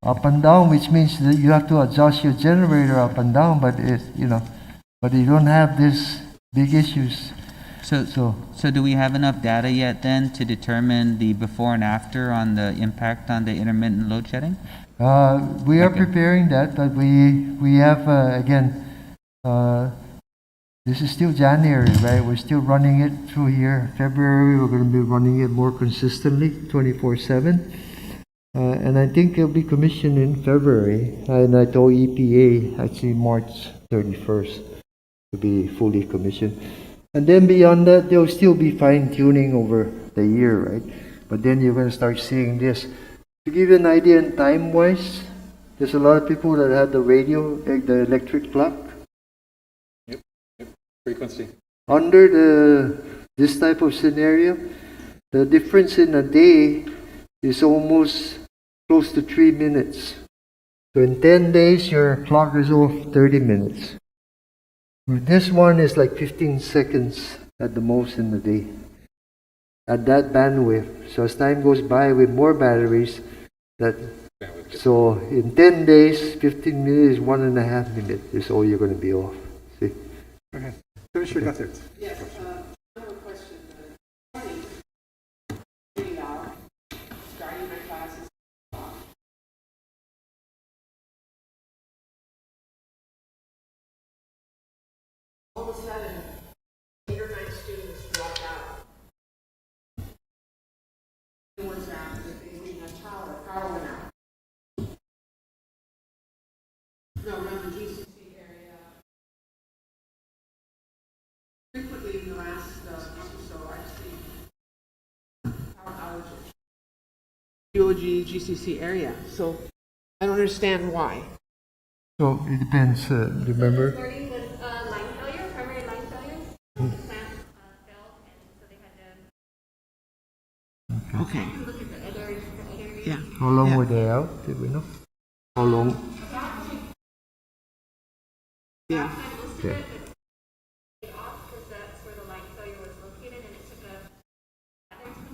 Up and down, which means that you have to adjust your generator up and down, but but you don't have these big issues. So do we have enough data yet then to determine the before and after on the impact on the intermittent load shedding? We are preparing that, but we have again. This is still January, right? We're still running it through here. February, we're going to be running it more consistently, 24/7. And I think it'll be commissioned in February. And I told EPA actually March 31st to be fully commissioned. And then beyond that, there'll still be fine tuning over the year, right? But then you're going to start seeing this. To give you an idea in time wise, there's a lot of people that have the radio, like the electric clock. Yep. Frequency. Under this type of scenario, the difference in a day is almost close to 3 minutes. So in 10 days, your clock is off 30 minutes. This one is like 15 seconds at the most in the day. At that bandwidth. So as time goes by with more batteries, so in 10 days, 15 minutes is 1.5 minutes is all you're going to be off. See? Okay. Commissioner Guthrie. Yes, I have a question. Starting my classes. All of a sudden, 8 or 9 students dropped out. It was that they didn't have power went out. No, around the GCC area. Frequently in the last month or so, I've seen power outages. GOG, GCC area. So I don't understand why. So it depends, do you remember? Starting with line failure, primary line failure. The plant failed, and so they had to Okay. look at the other Yeah. How long Yeah. were they out? Did we know? How long? Yeah. Okay. off because that's where the line failure was located, and it took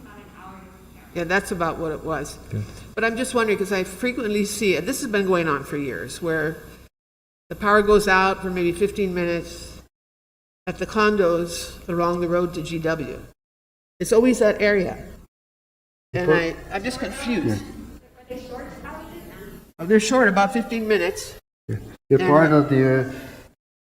about an hour to repair. Yeah, that's about what it was. Okay. But I'm just wondering, because I frequently see it, this has been going on for years, where the power goes out for maybe 15 minutes at the condos along the road to GW. It's always that area. And I'm just confused. Are they short They're short, about 15 minutes. They're part of the,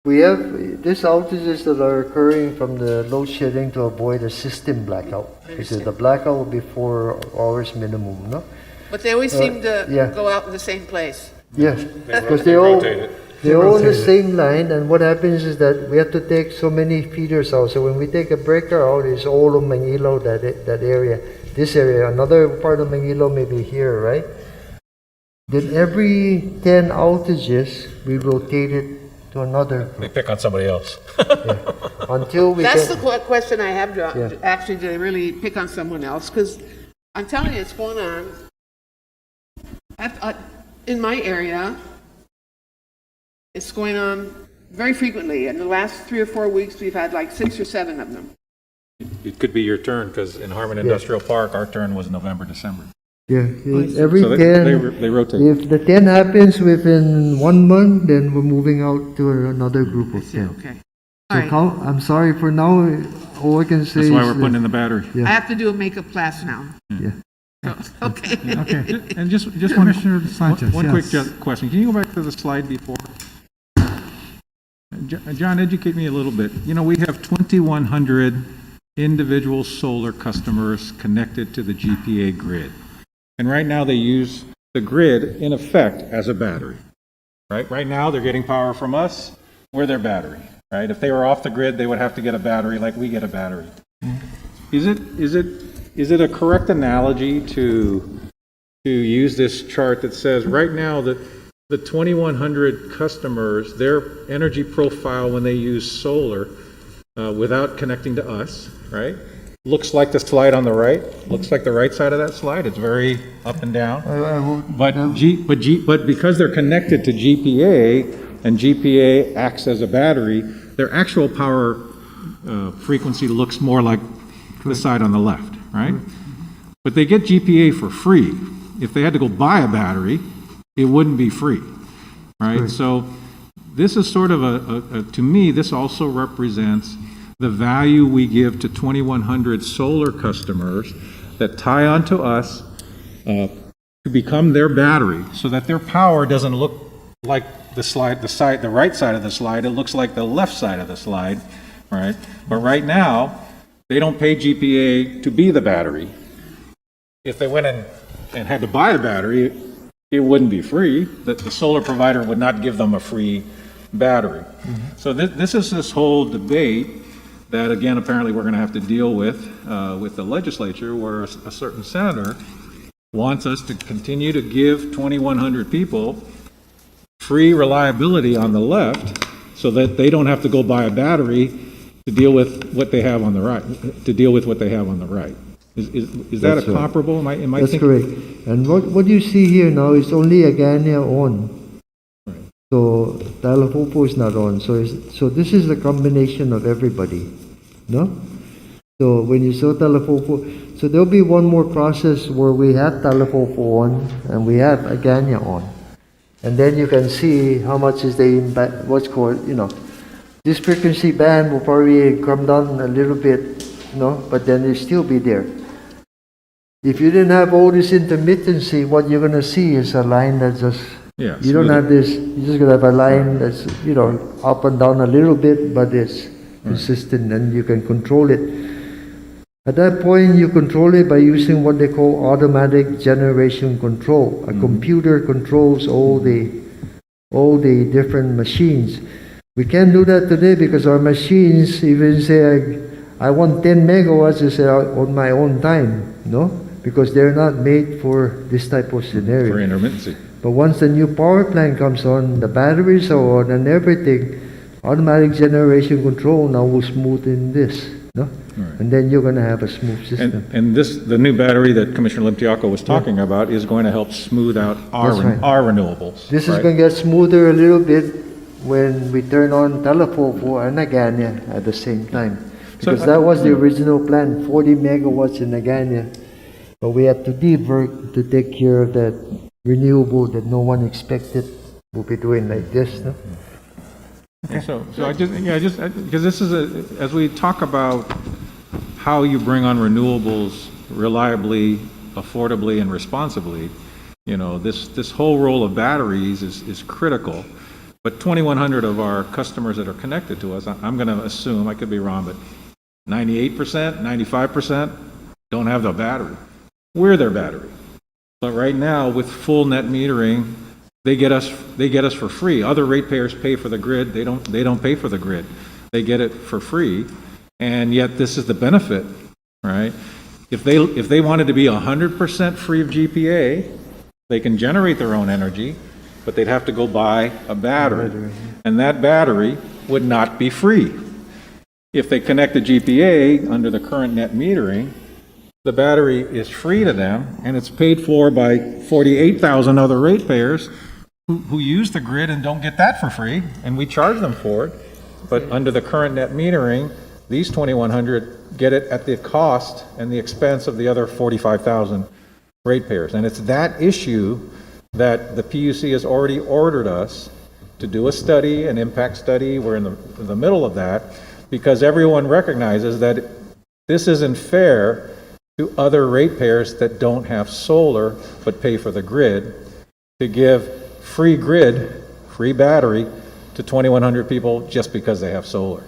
we have, these outages that are occurring from the load shedding to avoid a system blackout. Because the blackout will be 4 hours minimum, no? But they always seem to yeah. go out in the same place. Yes, because they all on the same line, and what happens is that we have to take so many feeders out. So when we take a breaker out, it's all of Manilo, that area, this area. Another part of Manilo may be here, right? Then every 10 outages, we rotate it to another They pick on somebody else. until we That's get. the question I have, John. Yeah. Actually, to really pick on someone else, because I'm telling you, it's going on. In my area, it's going on very frequently. In the last 3 or 4 weeks, we've had like 6 or 7 of them. It could be your turn, because in Harmon Industrial Park, our turn was November, December. Yeah, every So 10. they rotate. If the 10 happens within 1 month, then we're moving out to another group of 10. Okay. So All right. I'm sorry for now. All I can say That's is why we're that- putting in the battery. Yeah. I have to do a makeup class now. Yeah. Okay. Okay, and just Commissioner Sanchez, one quick yes. question. Can you go back to the slide before? John, educate me a little bit. You know, we have 2,100 individual solar customers connected to the GPA grid. And right now they use the grid in effect as a battery, right? Right now they're getting power from us, we're their battery, right? If they were off the grid, they would have to get a battery like we get a battery. Is it a correct analogy to use this chart that says right now that the 2,100 customers, their energy profile when they use solar without connecting to us, right? Looks like the slide on the right. Looks like the right side of that slide. It's very up and down. But because they're connected to GPA and GPA acts as a battery, their actual power frequency looks more like the side on the left, right? But they get GPA for free. If they had to go buy a battery, it wouldn't be free, right? So this is sort of to me, this also represents the value we give to 2,100 solar customers that tie onto us to become their battery, so that their power doesn't look like the right side of the slide. It looks like the left side of the slide, right? But right now, they don't pay GPA to be the battery. If they went and had to buy a battery, it wouldn't be free. The solar provider would not give them a free battery. So this is this whole debate that, again, apparently we're going to have to deal with the legislature, where a certain senator wants us to continue to give 2,100 people free reliability on the left, so that they don't have to go buy a battery to deal with what they have on the right. Is that That's a right. comparable? Am I That's thinking? correct. And what you see here now is only Agania on. So Talapopo is not on. So this is the combination of everybody, no? So when you saw Talapopo, so there'll be one more process where we have Talapopo on and we have Agania on, and then you can see how much is the impact. What's called, this frequency band will probably come down a little bit, but then it'll still be there. If you didn't have all this intermittency, what you're going to see is a line that just, Yeah, you don't smooth. have this, you're just going to have a line that's, up and down a little bit, but it's consistent and you can control it. At that point, you control it by using what they call automatic generation control. A computer controls all the different machines. We can't do that today because our machines even say, I want 10 megawatts on my own time, because they're not made for this type of scenario. For intermittency. But once the new power plant comes on, the batteries are on and everything, automatic generation control now will smoothen this, And then you're going to have a smooth system. And the new battery that Commissioner Limtiaco was talking about is going to help smooth out our That's right. renewables. This is right? going to get smoother a little bit when we turn on Talapopo and Agania at the same time. Because that was the original plan, 40 megawatts in Agania. But we had to divert to take care of that renewable that no one expected will be doing like this. No? Okay. So because this is as we talk about how you bring on renewables reliably, affordably, and responsibly, You know, this whole role of batteries is critical. But 2,100 of our customers that are connected to us, I'm going to assume, I could be wrong, but 98%, 95% don't have the battery. We're their battery. But right now, with full net metering, they get us for free. Other ratepayers pay for the grid. They don't pay for the grid. They get it for free. And yet this is the benefit, right? If they wanted to be 100% free of GPA, they can generate their own energy, but they'd have to go buy a battery. And that battery would not be free. If they connect to GPA under the current net metering, the battery is free to them, and it's paid for by 48,000 other ratepayers who use the grid and don't get that for free, and we charge them for it. But under the current net metering, these 2,100 get it at the cost and the expense of the other 45,000 ratepayers. And it's that issue that the PUC has already ordered us to do a study, an impact study. We're in the middle of that, because everyone recognizes that this isn't fair to other ratepayers that don't have solar but pay for the grid, to give free grid, free battery to 2,100 people just because they have solar.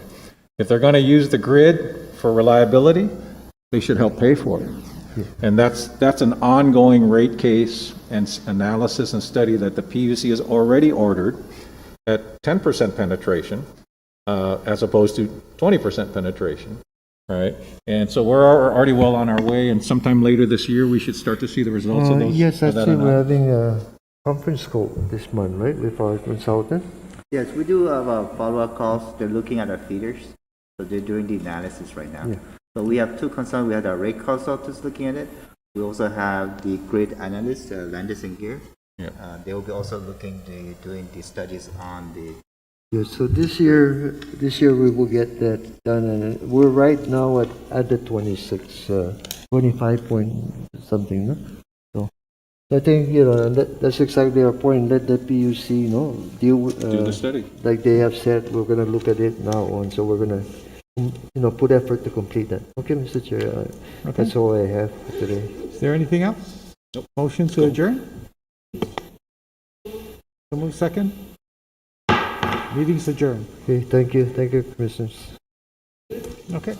If they're going to use the grid for reliability, they should help pay for it. And that's an ongoing rate case and analysis and study that the PUC has already ordered at 10% penetration, as opposed to 20% penetration. Right, and so we're already well on our way, and sometime later this year, we should start to see the results of those. Yes, of that actually, we're analysis. having a conference call this month, right, with our consultant? Yes, we do have follow-up calls. They're looking at our feeders, so they're doing the analysis right now. Yeah. So we have two consultants. We have our rate consultants looking at it. We also have the grid analysts, Landis and Gear. Yeah. They will be also doing the studies on the. Yeah, so this year we will get that done, and we're right now at the 25 point something, no? So I think, that's exactly our point. Let the PUC, deal with, Do the study. like they have said, we're gonna look at it now on, so we're gonna, put effort to complete that. Okay, Mr. Chair, that's all I have for today. Is there anything else? Nope. Motion to adjourn? Someone second? Meeting's adjourned. Okay, thank you, Commissioners. Okay.